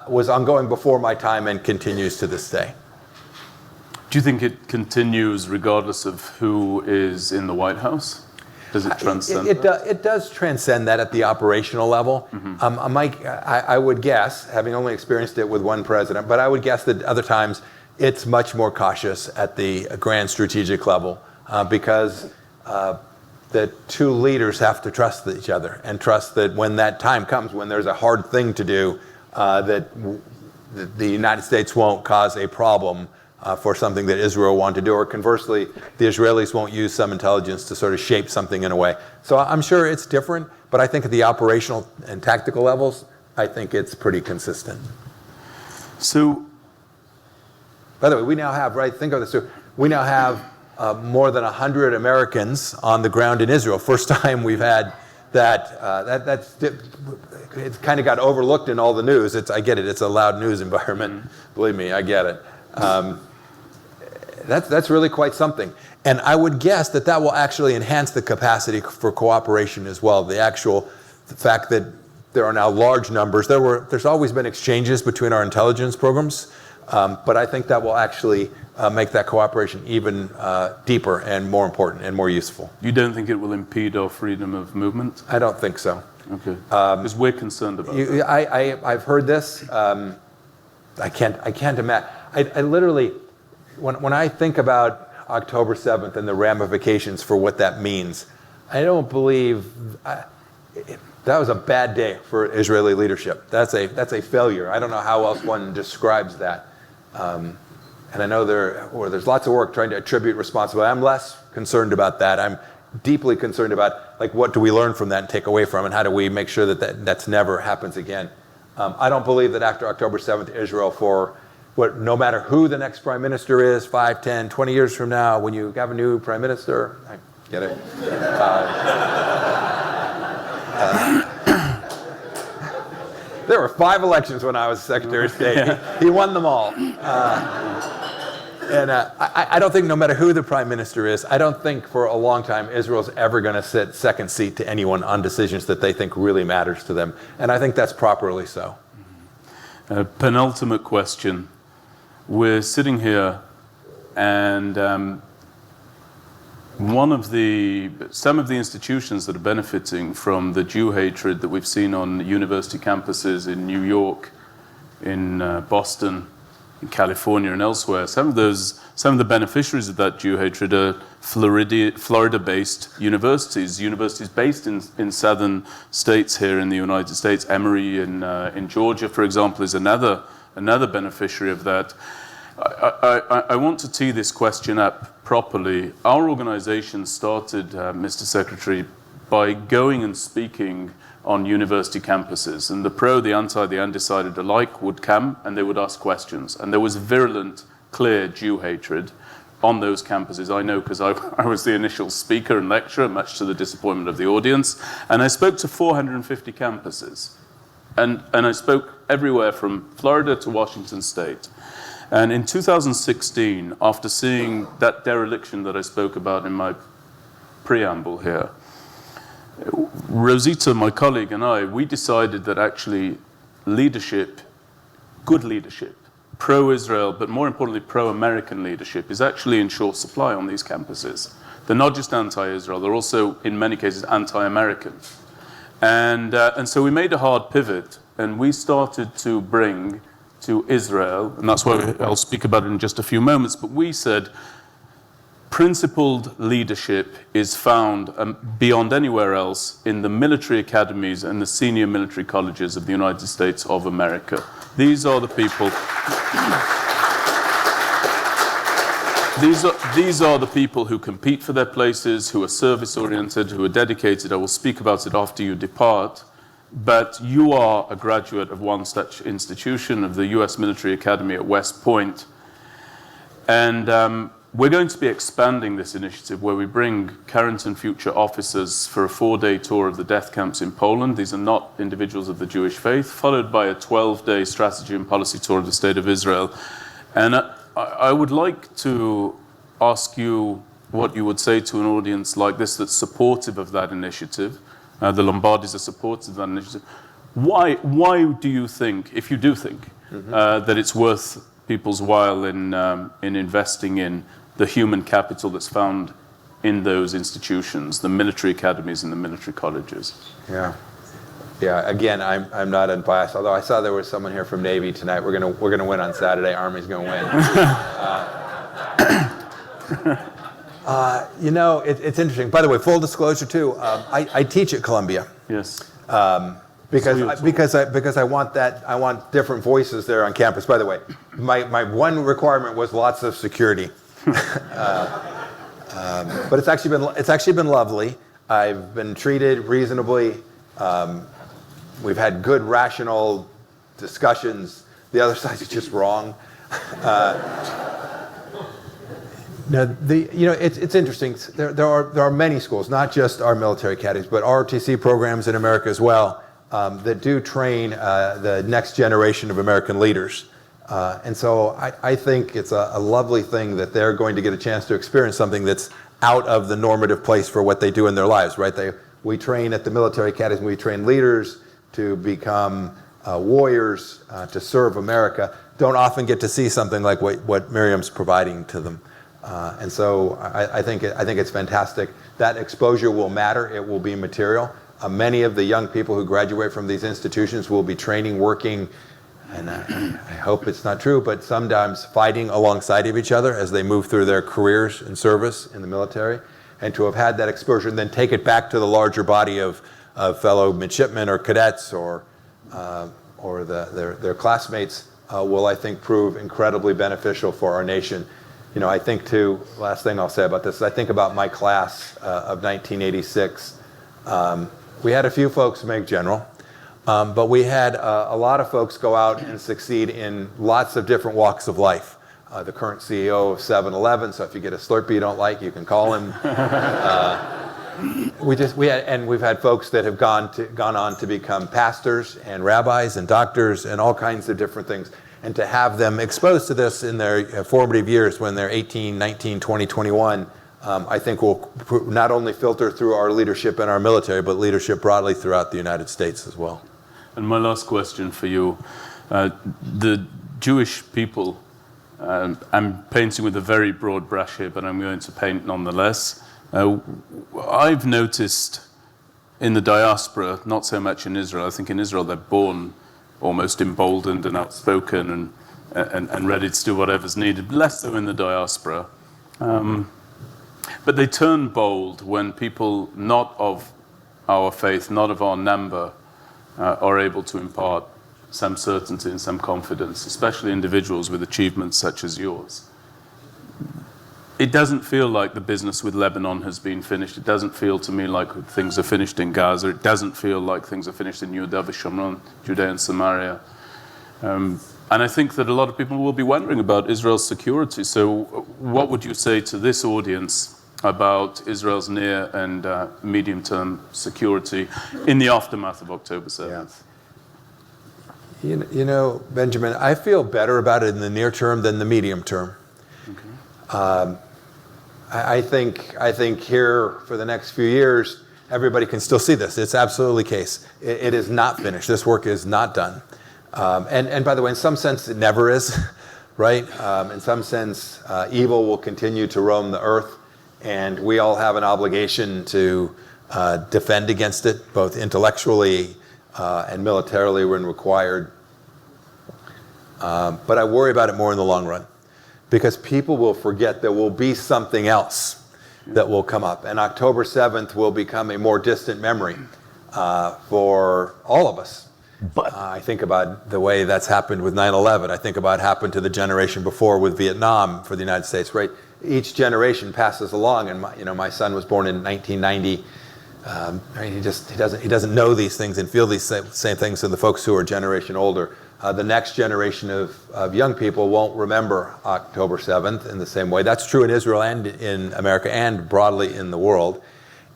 [SPEAKER 3] was ongoing before my time and continues to this day.
[SPEAKER 2] Do you think it continues regardless of who is in the White House? Does it transcend that?
[SPEAKER 3] It does transcend that at the operational level. Mm-hmm. Mike, I would guess, having only experienced it with one president, but I would guess that other times it's much more cautious at the grand strategic level because the two leaders have to trust each other and trust that when that time comes, when there's a hard thing to do, that the United States won't cause a problem for something that Israel wanted to do, or conversely, the Israelis won't use some intelligence to sort of shape something in a way. So I'm sure it's different, but I think at the operational and tactical levels, I think it's pretty consistent.
[SPEAKER 2] So,
[SPEAKER 3] by the way, we now have, think of this too, we now have more than 100 Americans on the ground in Israel. First time we've had that. It's kind of got overlooked in all the news. I get it. It's a loud news environment. Believe me, I get it. That's really quite something. And I would guess that will actually enhance the capacity for cooperation as well. The fact that there are now large numbers. There's always been exchanges between our intelligence programs, but I think that will actually make that cooperation even deeper and more important and more useful.
[SPEAKER 2] You don't think it will impede our freedom of movement?
[SPEAKER 3] I don't think so.
[SPEAKER 2] Okay. Because we're concerned about it.
[SPEAKER 3] I've heard this. I can't imagine. I literally, when I think about October 7th and the ramifications for what that means, I don't believe that was a bad day for Israeli leadership. That's a failure. I don't know how else one describes that. And I know there's lots of work trying to attribute responsibility. I'm less concerned about that. I'm deeply concerned about what do we learn from that and take away from, and how do we make sure that never happens again. I don't believe that after October 7th, Israel, no matter who the next prime minister is, 5, 10, 20 years from now, when you have a new prime minister, I get it. There were 5 elections when I was Secretary of State. Yeah. He won them all. I don't think no matter who the prime minister is, I don't think for a long time Israel's ever going to sit second seat to anyone on decisions that they think really matters to them. And I think that's properly so.
[SPEAKER 2] Penultimate question. We're sitting here and some of the institutions that are benefiting from the Jew hatred that we've seen on university campuses in New York, in Boston, in California and elsewhere, some of the beneficiaries of that Jew hatred are Florida-based universities based in southern states here in the United States. Emory in Georgia, for example, is another beneficiary of that. I want to tee this question up properly. Our organization started, Mr. Secretary, by going and speaking on university campuses, and the pro, the anti, the undecided alike would come and they would ask questions, and there was virulent, clear Jew hatred on those campuses. I know because I was the initial speaker and lecturer, much to the disappointment of the audience, and I spoke to 450 campuses, and I spoke everywhere from Florida to Washington State. And in 2016, after seeing that dereliction that I spoke about in my preamble here, Rosita, my colleague, and we decided that actually leadership, good leadership, pro-Israel, but more importantly, pro-American leadership is actually in short supply on these campuses. They're not just anti-Israel, they're also, in many cases, anti-American. And so we made a hard pivot, and we started to bring to Israel, and that's why I'll speak about it in just a few moments, but we said principled leadership is found beyond anywhere else in the military academies and the senior military colleges of the United States of America. These are the people. These are the people who compete for their places, who are service-oriented, who are dedicated. I will speak about it after you depart. But you are a graduate of one such institution, of the U.S. Military Academy at West Point. And we're going to be expanding this initiative where we bring current and future officers for a 4-day tour of the death camps in Poland. These are not individuals of the Jewish faith, followed by a 12-day strategy and policy tour of the State of Israel. And I would like to ask you what you would say to an audience like this that's supportive of that initiative. The Lombardis are supportive of that initiative. Why do you think, if you do think, that it's worth people's while in investing in the human capital that's found in those institutions, the military academies and the military colleges?
[SPEAKER 3] Yeah. Again, I'm not unbiased. Although I saw there was someone here from Navy tonight. We're gonna win on Saturday. Army's gonna win. It's interesting. By the way, full disclosure too. I teach at Columbia.
[SPEAKER 2] Yes.
[SPEAKER 3] Because I want different voices there on campus. By the way, my one requirement was lots of security. But it's actually been lovely. I've been treated reasonably. We've had good, rational discussions. The other side is just wrong. It's interesting. There are many schools, not just our military academies, but ROTC programs in America as well, that do train the next generation of American leaders. And so I think it's a lovely thing that they're going to get a chance to experience something that's out of the normative place for what they do in their lives, right? We train at the military academy, we train leaders to become warriors, to serve America. Don't often get to see something like what Miriam's providing to them. And so I think it's fantastic. That exposure will matter. It will be material. Many of the young people who graduate from these institutions will be training, working, and I hope it's not true, but sometimes fighting alongside of each other as they move through their careers in service in the military. And to have had that exposure and then take it back to the larger body of fellow midshipmen or cadets or their classmates will, I think, prove incredibly beneficial for our nation. I think too, last thing I'll say about this, I think about my class of 1986. We had a few folks make general, but we had a lot of folks go out and succeed in lots of different walks of life. The current CEO of 7-Eleven, so if you get a Slurpee you don't like, you can call him. We've had folks that have gone on to become pastors and rabbis and doctors and all kinds of different things. And to have them exposed to this in their formative years when they're 18, 19, 20, 21, I think will not only filter through our leadership in our military, but leadership broadly throughout the United States as well.
[SPEAKER 2] And my last question for you, the Jewish people, I'm painting with a very broad brush here, but I'm going to paint nonetheless. I've noticed in the diaspora, not so much in Israel, I think in Israel they're born almost emboldened and outspoken and ready to do whatever's needed, less so in the diaspora. But they turn bold when people not of our faith, not of our number, are able to impart some certainty and some confidence, especially individuals with achievements such as yours. It doesn't feel like the business with Lebanon has been finished. It doesn't feel to me like things are finished in Gaza. It doesn't feel like things are finished in Yehuda v'Shomron, Judea and Samaria. And I think that a lot of people will be wondering about Israel's security. So what would you say to this audience about Israel's near and medium-term security in the aftermath of October 7th?
[SPEAKER 3] Yeah. Benjamin, I feel better about it in the near term than the medium term. Okay. I think here for the next few years, everybody can still see this. It's absolutely the case. It is not finished. This work is not done. And by the way, in some sense, it never is. right? In some sense, evil will continue to roam the earth, and we all have an obligation to defend against it, both intellectually and militarily when required. But I worry about it more in the long run, because people will forget there will be something else that will come up. And October 7th will become a more distant memory for all of us.
[SPEAKER 1] But
[SPEAKER 3] I think about the way that's happened with 9/11. I think about what happened to the generation before with Vietnam for the United States, right? Each generation passes along, and my son was born in 1990. He doesn't know these things and feel these same things than the folks who are a generation older. The next generation of young people won't remember October 7th in the same way. That's true in Israel and in America and broadly in the world.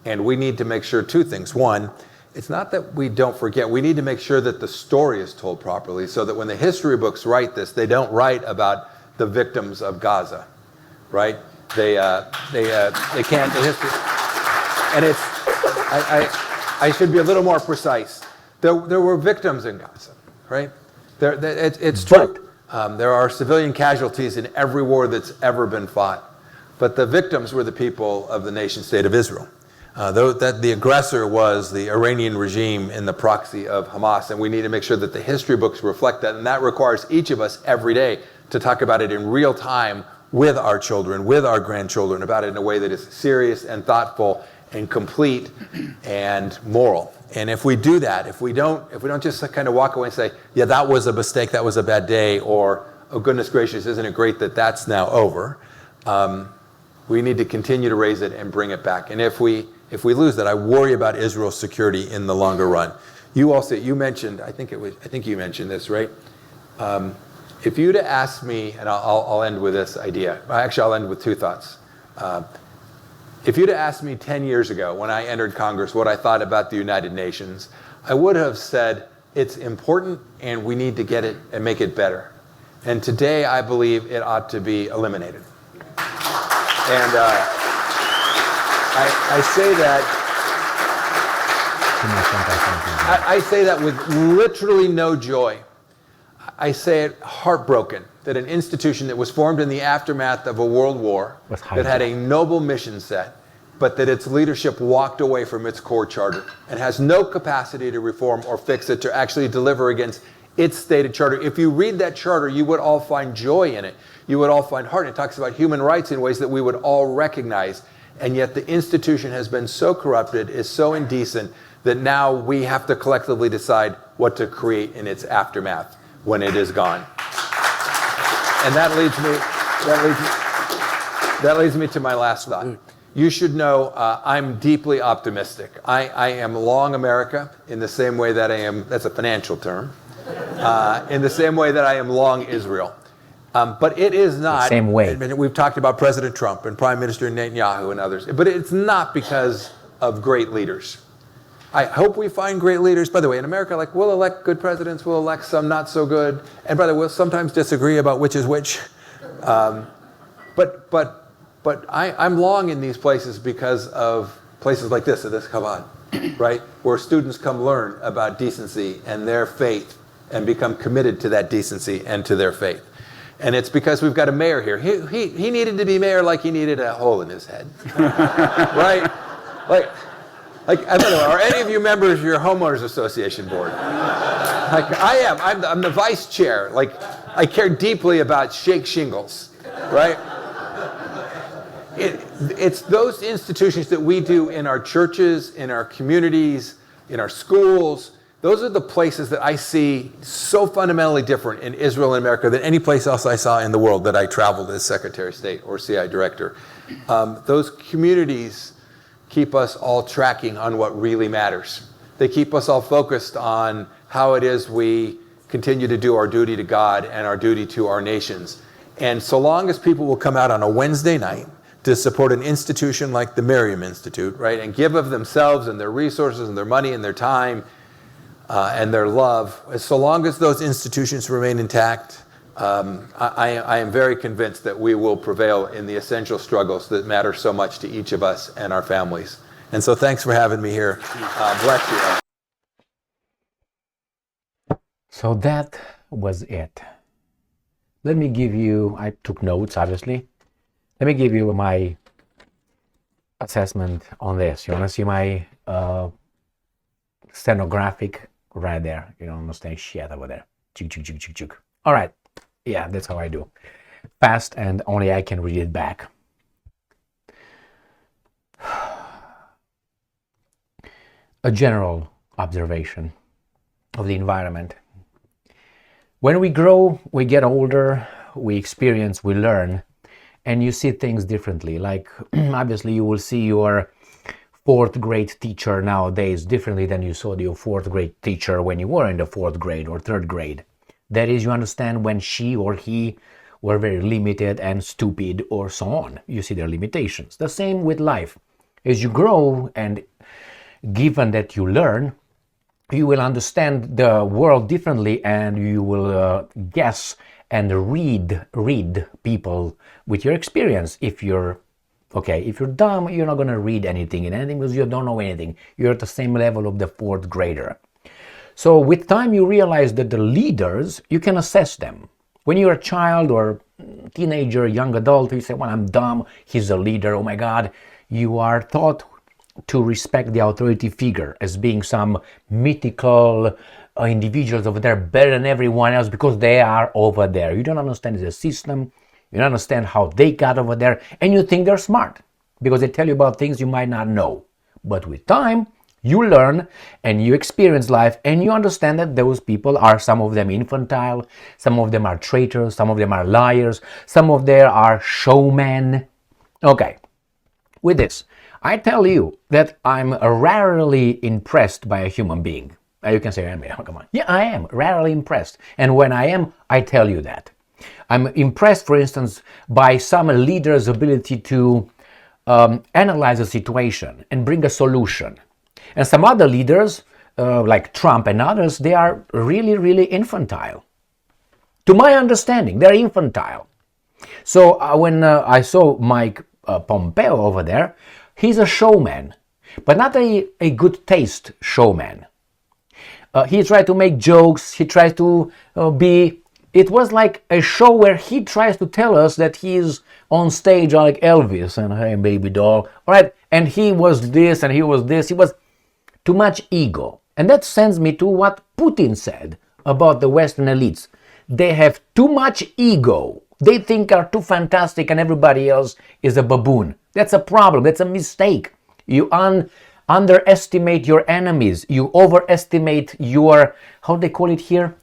[SPEAKER 3] And we need to make sure two things. One, it's not that we don't forget. We need to make sure that the story is told properly, so that when the history books write this, they don't write about the victims of Gaza, right? They can't. The history, and it's. I should be a little more precise. There were victims in Gaza, right? It's true. There are civilian casualties in every war that's ever been fought, but the victims were the people of the nation-state of Israel. The aggressor was the Iranian regime in the proxy of Hamas, and we need to make sure that the history books reflect that, and that requires each of us every day to talk about it in real time with our children, with our grandchildren, about it in a way that is serious and thoughtful and complete and moral. And if we do that, if we don't just kind of walk away and say, yeah, that was a mistake, that was a bad day, or, oh goodness gracious, isn't it great that that's now over? We need to continue to raise it and bring it back. And if we lose that, I worry about Israel's security in the longer run. You mentioned, I think you mentioned this, right? If you'd have asked me, and I'll end with this idea. Actually, I'll end with two thoughts. If you'd have asked me 10 years ago when I entered Congress what I thought about the United Nations, I would have said it's important and we need to get it and make it better. And today I believe it ought to be eliminated. And I say that I say that with literally no joy. I say it heartbroken that an institution that was formed in the aftermath of a world war, that had a noble mission set, but that its leadership walked away from its core charter and has no capacity to reform or fix it, to actually deliver against its stated charter. If you read that charter, you would all find joy in it. You would all find heart. It talks about human rights in ways that we would all recognize. And yet the institution has been so corrupted, is so indecent, that now we have to collectively decide what to create in its aftermath when it is gone. And that leads me to my last thought. You should know I'm deeply optimistic. I am long America in the same way that I am, that's a financial term, in the same way that I am long Israel. But it is not.
[SPEAKER 1] The same way.
[SPEAKER 3] I mean, we've talked about President Trump and Prime Minister Netanyahu and others, but it's not because of great leaders. I hope we find great leaders. By the way, in America, like, we'll elect good presidents, we'll elect some not so good, and by the way, we'll sometimes disagree about which is which. But I'm long in these places because of places like this Chabad, right? Where students come learn about decency and their faith and become committed to that decency and to their faith. And it's because we've got a mayor here. He needed to be mayor like he needed a hole in his head, right? Like, I don't know, are any of you members of your homeowners association board? Like, I am. I'm the vice chair. Like, I care deeply about shake shingles, right? It's those institutions that we do in our churches, in our communities, in our schools. Those are the places that I see so fundamentally different in Israel and America than any place else I saw in the world that I traveled as Secretary of State or CI Director. Those communities keep us all tracking on what really matters. They keep us all focused on how it is we continue to do our duty to God and our duty to our nations. And so long as people will come out on a Wednesday night to support an institution like the Miriam Institute, right, and give of themselves and their resources and their money and their time and their love, so long as those institutions remain intact, I am very convinced that we will prevail in the essential struggles that matter so much to each of us and our families. And so thanks for having me here. Bless you.
[SPEAKER 1] So that was it. let me give you, I took notes, obviously. Let me give you my assessment on this. You want to see my stenographic right there? You don't understand shit over there. Chuk, chuk, chuk, chuk, chuk. All right. Yeah, that's how I do. Fast, and only I can read it back. A general observation of the environment. When we grow, we get older, we experience, we learn, and you see things differently. Like, obviously, you will see your fourth grade teacher nowadays differently than you saw your fourth grade teacher when you were in the fourth grade or third grade. That is, you understand when she or he were very limited and stupid or so on. You see their limitations. The same with life. As you grow and given that you learn, you will understand the world differently, and you will guess and read people with your experience. If you're dumb, you're not going to read anything in anything because you don't know anything. You're at the same level of the fourth grader. So with time, you realize that the leaders, you can assess them. When you're a child or teenager, young adult, you say, well, I'm dumb, he's a leader, oh my God. You are taught to respect the authority figure as being some mythical individuals over there better than everyone else because they are over there. You don't understand the system, you don't understand how they got over there, and you think they're smart because they tell you about things you might not know. But with time, you learn and you experience life, and you understand that those people are, some of them infantile, some of them are traitors, some of them are liars, some of them are showmen. Okay, with this, I tell you that I'm rarely impressed by a human being. You can say, come on. Yeah, I am rarely impressed. And when I am, I tell you that. I'm impressed, for instance, by some leader's ability to analyze a situation and bring a solution. And some other leaders, like Trump and others, they are really, really infantile. To my understanding, they're infantile. So when I saw Mike Pompeo over there, he's a showman, but not a good taste showman. He tried to make jokes, he tries to it was like a show where he tries to tell us that he's on stage like Elvis and hey baby doll, all right, and he was this and he was this, he was too much ego. And that sends me to what Putin said about the Western elites. They have too much ego. They think are too fantastic and everybody else is a baboon. That's a problem. That's a mistake. You underestimate your enemies. You overestimate your, how they call it here?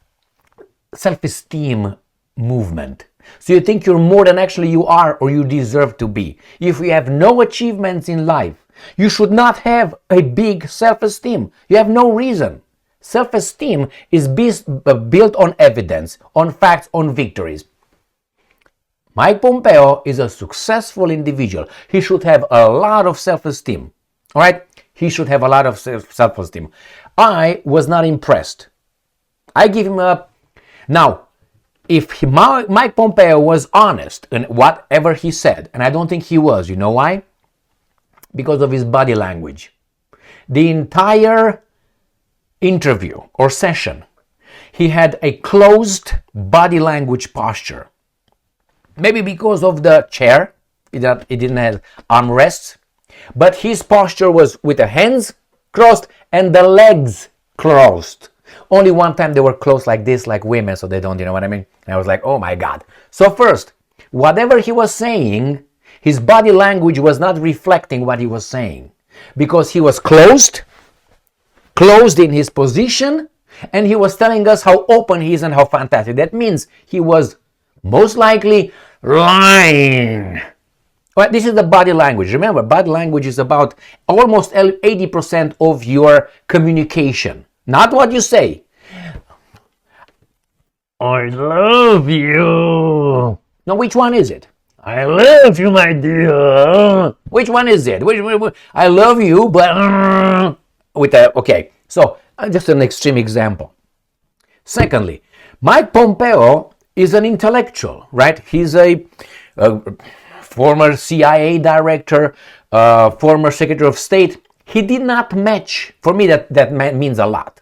[SPEAKER 1] Self-esteem movement. So you think you're more than actually you are or you deserve to be. If you have no achievements in life, you should not have a big self-esteem. You have no reason. Self-esteem is built on evidence, on facts, on victories. Mike Pompeo is a successful individual. He should have a lot of self-esteem. All right? He should have a lot of self-esteem. I was not impressed. I give him a... Now, if Mike Pompeo was honest in whatever he said, and I don't think he was, you know why? Because of his body language. The entire interview or session, he had a closed body language posture. Maybe because of the chair, it didn't have armrests, but his posture was with the hands crossed and the legs crossed. Only one time they were closed like this, like women, so they don't, you know what I mean? And I was like, oh my God. So first, whatever he was saying, his body language was not reflecting what he was saying because he was closed in his position, and he was telling us how open he is and how fantastic. That means he was most likely lying. Well, this is the body language. Remember, body language is about almost 80% of your communication, not what you say. I love you. No, which one is it? I love you, my dear. Which one is it? I love you, but okay. So just an extreme example. Secondly, Mike Pompeo is an intellectual, right? He's a former CIA director, former Secretary of State. He did not match, for me that means a lot.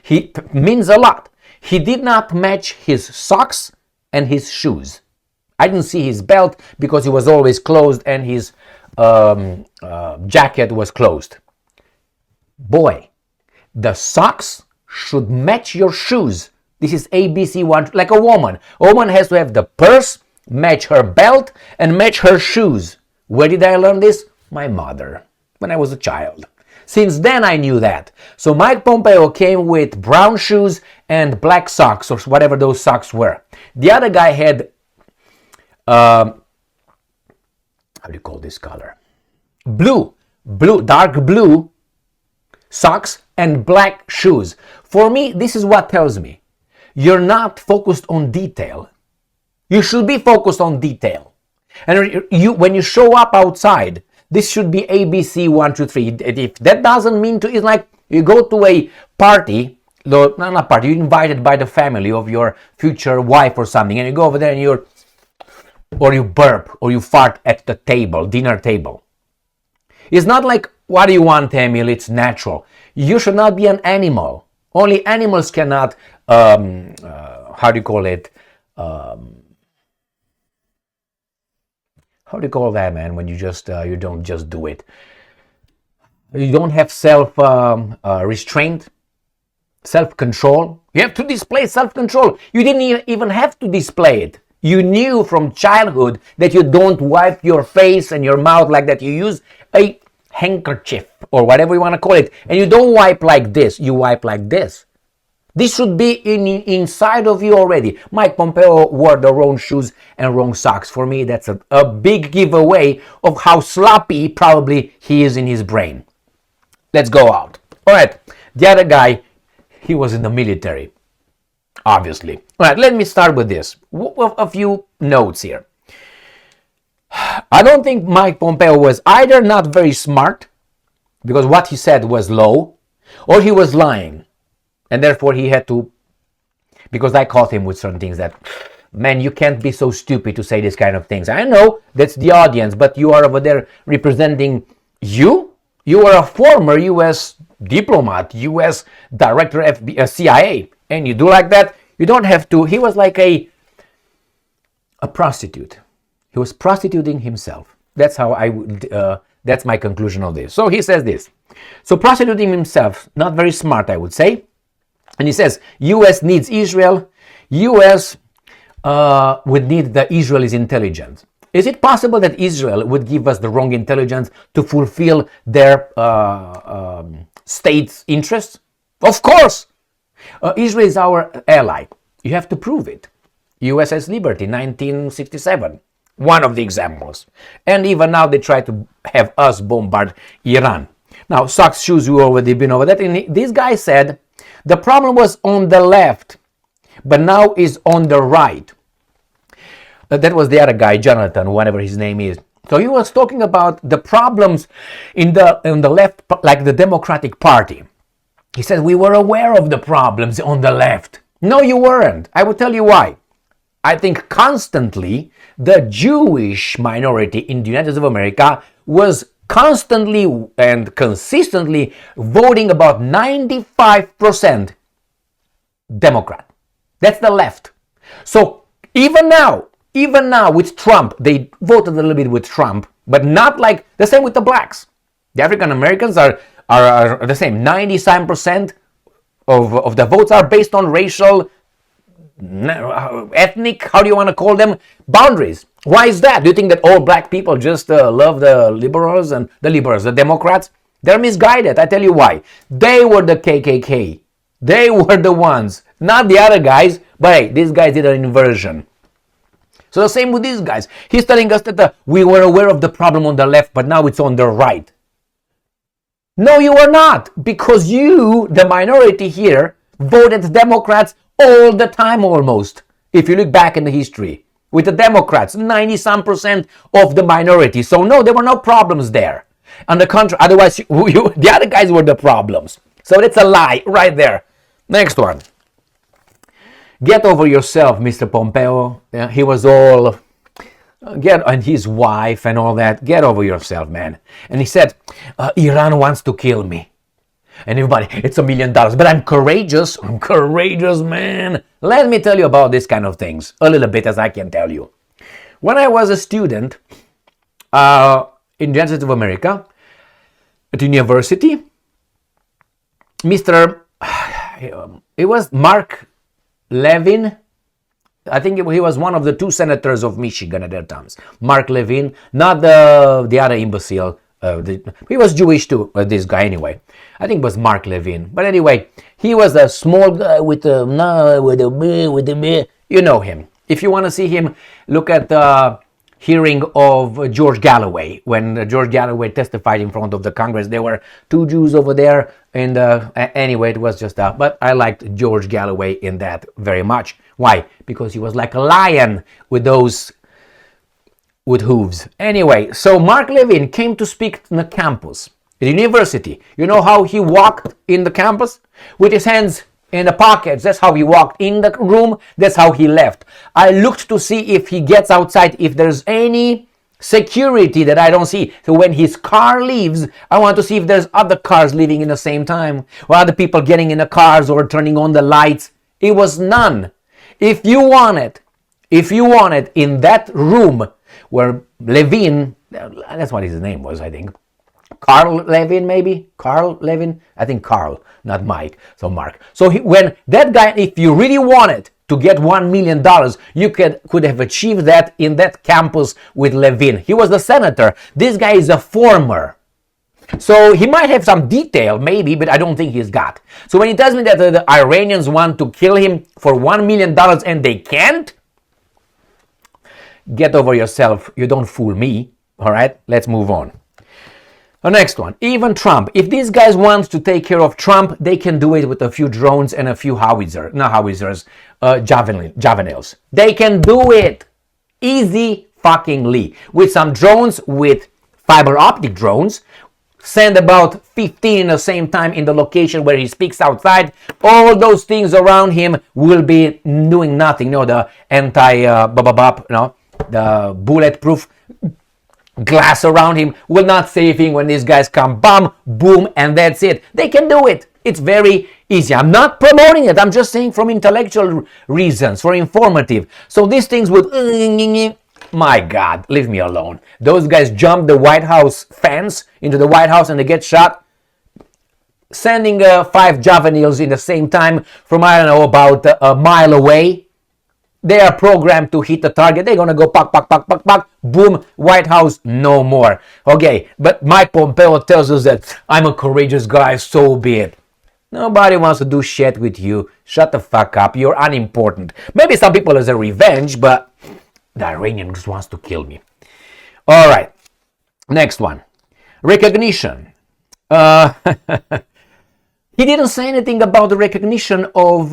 [SPEAKER 1] He means a lot. He did not match his socks and his shoes. I didn't see his belt because it was always closed and his jacket was closed. Boy, the socks should match your shoes. This is ABC one, like a woman. A woman has to have the purse, match her belt, and match her shoes. Where did I learn this? My mother, when I was a child. Since then I knew that. So Mike Pompeo came with brown shoes and black socks, or whatever those socks were. The other guy had, how do you call this color? Dark blue socks and black shoes. For me, this is what tells me you're not focused on detail. You should be focused on detail. And when you show up outside, this should be ABC 1, 2, 3. If that doesn't mean to, it's like you go to a party, not a party, you're invited by the family of your future wife or something, and you go over there and you burp or you fart at the table, dinner table. It's not like, what do you want, Emil? It's natural. You should not be an animal. Only animals cannot, how do you call it? How do you call that, man, when you just you don't just do it? You don't have restraint, self-control. You have to display self-control. You didn't even have to display it. You knew from childhood that you don't wipe your face and your mouth like that. You use a handkerchief or whatever you want to call it, and you don't wipe like this. You wipe like this. This should be inside of you already. Mike Pompeo wore the wrong shoes and wrong socks. For me, that's a big giveaway of how sloppy probably he is in his brain. Let's go out. All right, the other guy, he was in the military, obviously. All right, let me start with this. A few notes here. I don't think Mike Pompeo was either not very smart, because what he said was low, or he was lying. And therefore he had to, because I caught him with certain things that, man, you can't be so stupid to say this kind of things. I know that's the audience, but you are over there representing you. You are a former U.S. diplomat, U.S. director of CIA, and you do like that. You don't have to. He was like a prostitute. He was prostituting himself. That's how I would. That's my conclusion of this. So he says this. So prostituting himself, not very smart, I would say. And he says, U.S. needs Israel. U.S. Would need the Israelis' intelligence. Is it possible that Israel would give us the wrong intelligence to fulfill their state's interests? Of course. Israel is our ally. You have to prove it. USS Liberty, 1967. One of the examples. And even now they try to have us bombard Iran. Now, socks, shoes, we've already been over that. And this guy said, the problem was on the left, but now is on the right. That was the other guy, Jonathan, whatever his name is. So he was talking about the problems in the left, like the Democratic Party. He said, we were aware of the problems on the left. No, you weren't. I will tell you why. I think constantly the Jewish minority in the United States of America was constantly and consistently voting about 95% Democrat. That's the left. So even now with Trump, they voted a little bit with Trump, but not like the same with the blacks. The African Americans are the same. 97% of the votes are based on racial, ethnic, how do you want to call them, boundaries. Why is that? Do you think that all black people just love the liberals, the Democrats? They're misguided. I tell you why. They were the KKK. They were the ones, not the other guys, but hey, these guys did an inversion. So the same with these guys. He's telling us that we were aware of the problem on the left, but now it's on the right. No, you are not, because you, the minority here, voted Democrats all the time almost. If you look back in the history, with the Democrats, 90% of the minority. So no, there were no problems there. On the contrary, otherwise, the other guys were the problems. So that's a lie right there. Next one. Get over yourself, Mr. Pompeo. He was all, and his wife and all that. Get over yourself, man. And he said, Iran wants to kill me. And everybody, it's $1 million. But I'm courageous. I'm courageous, man. Let me tell you about these kind of things. A little bit as I can tell you. When I was a student in the United States of America, at university, it was Mark Levin. I think he was one of the 2 senators of Michigan at that time. Mark Levin, not the other imbecile. He was Jewish too, this guy anyway. I think it was Mark Levin. But anyway, he was a small guy with a you know him. If you want to see him, look at the hearing of George Galloway. When George Galloway testified in front of the Congress, there were 2 Jews over there. And anyway, it was just that. But I liked George Galloway in that very much. Why? Because he was like a lion with hooves. Anyway, so Mark Levin came to speak on the campus, at the university. You know how he walked in the campus? With his hands in the pockets. That's how he walked in the room. That's how he left. I looked to see if he gets outside, if there's any security that I don't see. So when his car leaves, I want to see if there's other cars leaving in the same time, or other people getting in the cars or turning on the lights. It was none. If you want it in that room where Levin, that's what his name was, I think. Carl Levin, maybe? Carl Levin? I think Carl, not Mike. So Mark. So when that guy, if you really wanted to get $1 million, you could have achieved that in that campus with Levin. He was the senator. This guy is a former. So he might have some detail, maybe, but I don't think he's got. So when he tells me that the Iranians want to kill him for $1 million and they can't, get over yourself. You don't fool me. All right, let's move on. The next one, even Trump. If these guys want to take care of Trump, they can do it with a few drones and a few javelins. They can do it easy fuckingly. With some drones, with fiber optic drones, send about 15 in the same time in the location where he speaks outside. All those things around him will be doing nothing. The the bulletproof glass around him will not say anything when these guys come. Bam, boom, and that's it. They can do it. It's very easy. I'm not promoting it. I'm just saying from intellectual reasons, for informative. So these things would... My God, leave me alone. Those guys jump the White House fence into the White House and they get shot. Sending 5 javelins in the same time from, I don't know, about a mile away. They are programmed to hit the target. They're going to go pack, boom, White House, no more. Okay, but Mike Pompeo tells us that I'm a courageous guy, so be it. Nobody wants to do shit with you. Shut the fuck up. You're unimportant. Maybe some people as a revenge, but the Iranian just wants to kill me. All right, next one. Recognition. He didn't say anything about the recognition of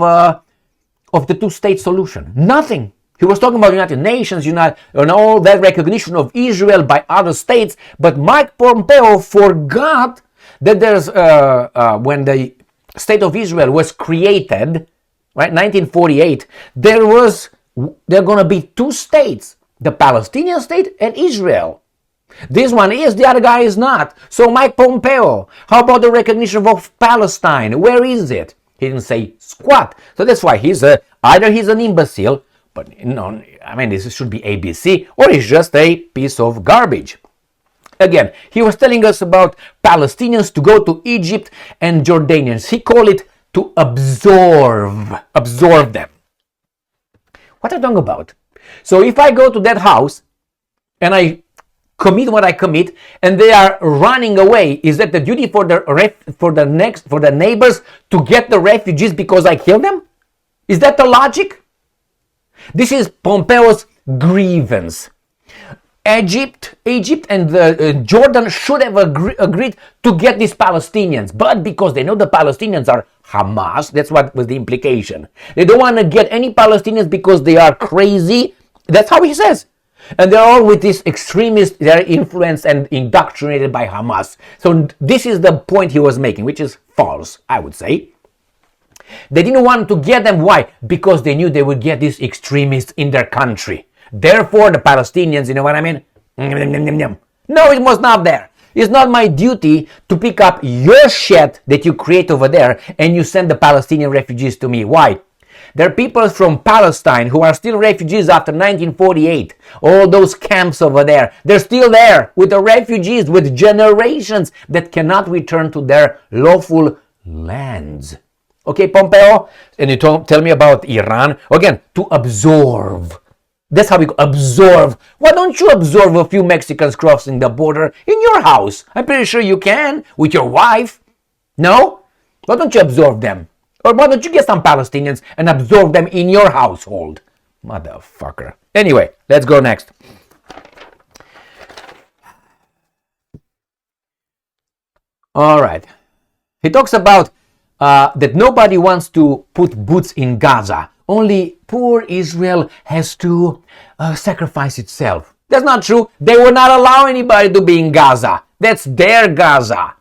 [SPEAKER 1] the 2-state solution. Nothing. He was talking about United Nations, and all that recognition of Israel by other states. But Mike Pompeo forgot that there's when the state of Israel was created, right, 1948, there are going to be 2 states, the Palestinian state and Israel. This one is, the other guy is not. So Mike Pompeo, how about the recognition of Palestine? Where is it? He didn't say squat. So that's why either he's an imbecile, but this should be ABC, or he's just a piece of garbage. Again, he was telling us about Palestinians to go to Egypt and Jordanians. He called it to absorb them. What are you talking about? So if I go to that house and I commit what I commit, and they are running away, is that the duty for the neighbors to get the refugees because I killed them? Is that the logic? This is Pompeo's grievance. Egypt and Jordan should have agreed to get these Palestinians, but because they know the Palestinians are Hamas, that's what was the implication. They don't want to get any Palestinians because they are crazy. That's how he says. And they're all with these extremists, they're influenced and indoctrinated by Hamas. So this is the point he was making, which is false, I would say. They didn't want to get them. Why? Because they knew they would get these extremists in their country. Therefore, the Palestinians, you know what I mean? No, it was not there. It's not my duty to pick up your shit that you create over there and you send the Palestinian refugees to me. Why? There are people from Palestine who are still refugees after 1948. All those camps over there, they're still there with the refugees, with generations that cannot return to their lawful lands. Okay, Pompeo? And you tell me about Iran? Again, to absorb. That's how we absorb. Why don't you absorb a few Mexicans crossing the border in your house? I'm pretty sure you can, with your wife. No? Why don't you absorb them? Or why don't you get some Palestinians and absorb them in your household? Motherfucker. Anyway, let's go next. All right. He talks about that nobody wants to put boots in Gaza. Only poor Israel has to sacrifice itself. That's not true. They will not allow anybody to be in Gaza. That's their Gaza.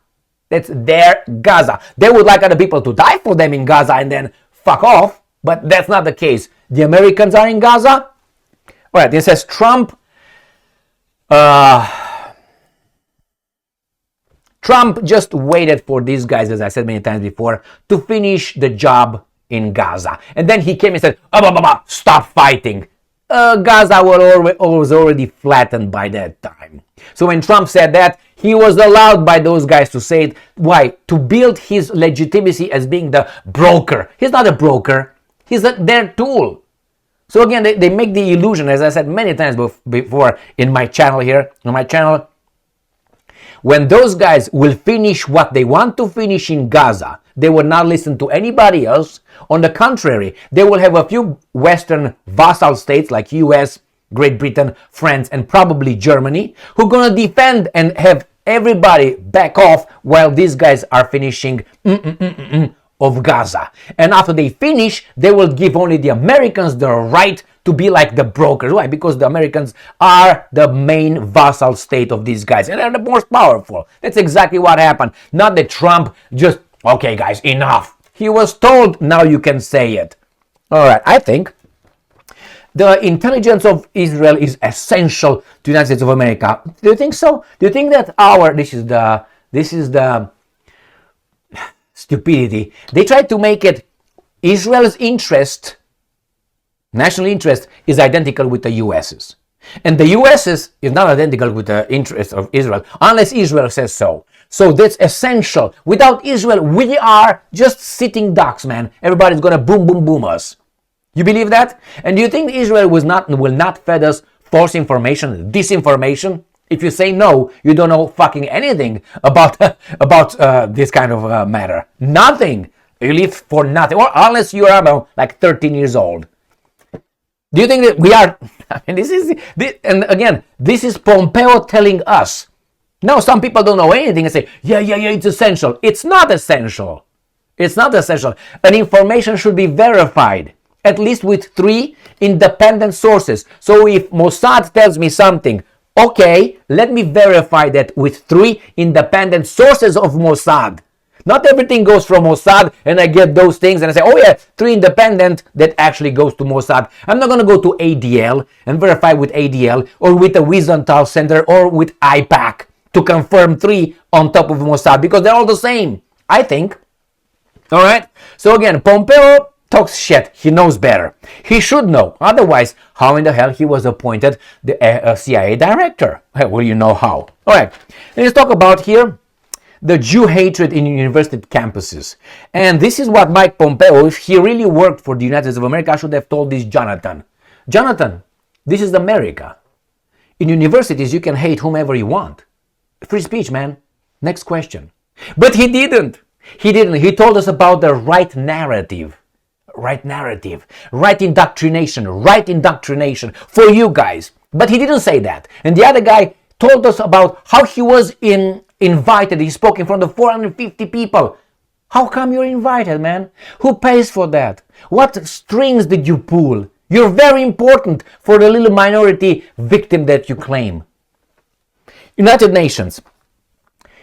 [SPEAKER 1] That's their Gaza. They would like other people to die for them in Gaza and then fuck off. But that's not the case. The Americans are in Gaza. All right, it says Trump just waited for these guys, as I said many times before, to finish the job in Gaza. And then he came and said, stop fighting. Gaza was already flattened by that time. So when Trump said that, he was allowed by those guys to say it. Why? To build his legitimacy as being the broker. He's not a broker. He's their tool. So again, they make the illusion, as I said many times before in my channel here, when those guys will finish what they want to finish in Gaza, they will not listen to anybody else. On the contrary, they will have a few Western vassal states like US, Great Britain, France, and probably Germany, who are going to defend and have everybody back off while these guys are finishing of Gaza. And after they finish, they will give only the Americans the right to be like the brokers. Why? Because the Americans are the main vassal state of these guys, and they're the most powerful. That's exactly what happened. Not that Trump just, okay guys, enough. He was told, now you can say it. All right, I think the intelligence of Israel is essential to the United States of America. Do you think so? Do you think that this is the stupidity? They tried to make it Israel's interest, national interest, is identical with the US's. And the US's is not identical with the interest of Israel, unless Israel says so. So that's essential. Without Israel, we are just sitting ducks, man. Everybody's gonna boom, boom, boom us. You believe that? And do you think Israel will not fed us false information, disinformation? If you say no, you don't know fucking anything about this kind of matter. Nothing. You live for nothing, or unless you are like 13 years old. Do you think that we are? I mean, this is Pompeo telling us. Now, some people don't know anything and say, yeah, it's essential. It's not essential. It's not essential. An information should be verified, at least with 3 independent sources. So if Mossad tells me something, okay, let me verify that with 3 independent sources of Mossad. Not everything goes from Mossad and I get those things and I say, oh yeah, 3 independent that actually goes to Mossad. I'm not going to go to ADL and verify with ADL or with the Wiesenthal Center or with IPAC to confirm 3 on top of Mossad because they're all the same, I think. All right? So again, Pompeo talks shit. He knows better. He should know. Otherwise, how in the hell he was appointed the CIA director? Well, you know how. All right. Let's talk about here the Jew hatred in university campuses. And this is what Mike Pompeo, if he really worked for the United States of America, should have told this Jonathan. Jonathan, this is America. In universities, you can hate whomever you want. Free speech, man. Next question. But he didn't. He told us about the right narrative. Right indoctrination for you guys. But he didn't say that. And the other guy told us about how he was invited. He spoke in front of 450 people. How come you're invited, man? Who pays for that? What strings did you pull? You're very important for the little minority victim that you claim. United Nations.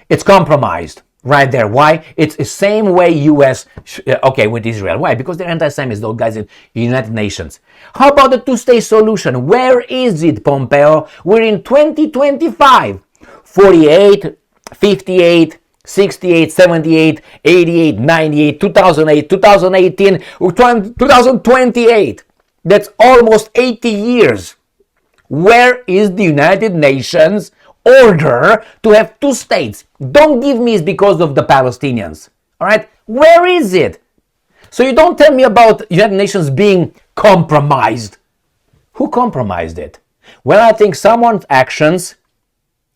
[SPEAKER 1] It's compromised. Right there. Why? It's the same way US, with Israel. Why? Because they're anti-Semites, those guys in United Nations. How about the two-state solution? Where is it, Pompeo? We're in 2025. 48 58, 68, 78, 88, 98, 2008, 2018, 2028. That's almost 80 years. Where is the United Nations order to have two states? Don't give me it's because of the Palestinians. All right? Where is it? So you don't tell me about United Nations being compromised. Who compromised it? Well, I think someone's actions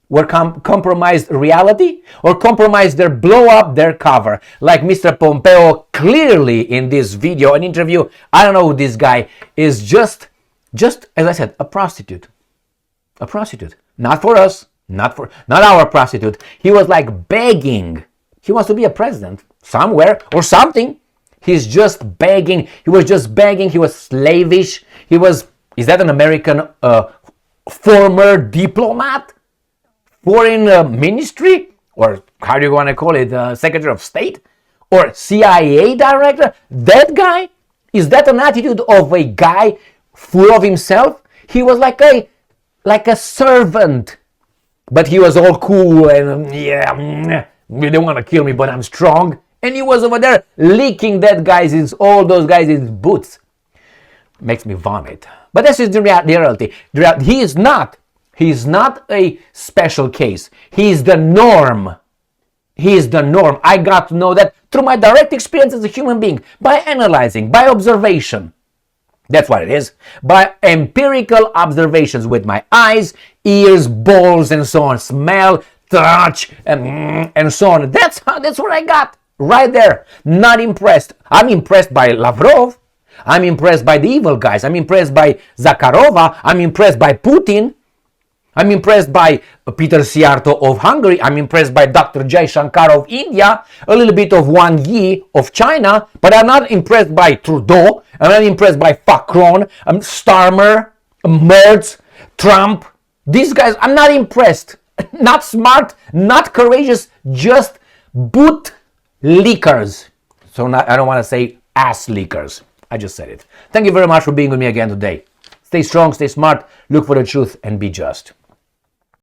[SPEAKER 1] were compromised reality or compromised their blow up their cover. Like Mr. Pompeo clearly in this video, an interview, I don't know who this guy is, just as I said, a prostitute. A prostitute. Not for us, not our prostitute. He was like begging. He wants to be a president somewhere or something. He's just begging. He was just begging. He was slavish. Is that an American former diplomat? Foreign ministry? Or how do you want to call it? Secretary of State? Or CIA director? That guy? Is that an attitude of a guy full of himself? He was like a servant. But he was all cool and you don't want to kill me, but I'm strong. And he was over there licking all those guys' boots. Makes me vomit. But this is the reality. He is not a special case. He is the norm. He is the norm. I got to know that through my direct experience as a human being, by analyzing, by observation. That's what it is. By empirical observations with my eyes, ears, balls, and so on. Smell, touch, and so on. That's what I got. Right there. Not impressed. I'm impressed by Lavrov. I'm impressed by the evil guys. I'm impressed by Zakharova. I'm impressed by Putin. I'm impressed by Peter Siarto of Hungary. I'm impressed by Dr. Jay Shankar of India. A little bit of Wang Yi of China. But I'm not impressed by Trudeau. I'm not impressed by Macron, Starmer, Merz, Trump. These guys, I'm not impressed. Not smart, not courageous, just boot leakers. So I don't want to say ass leakers. I just said it. Thank you very much for being with me again today. Stay strong, stay smart, look for the truth, and be just.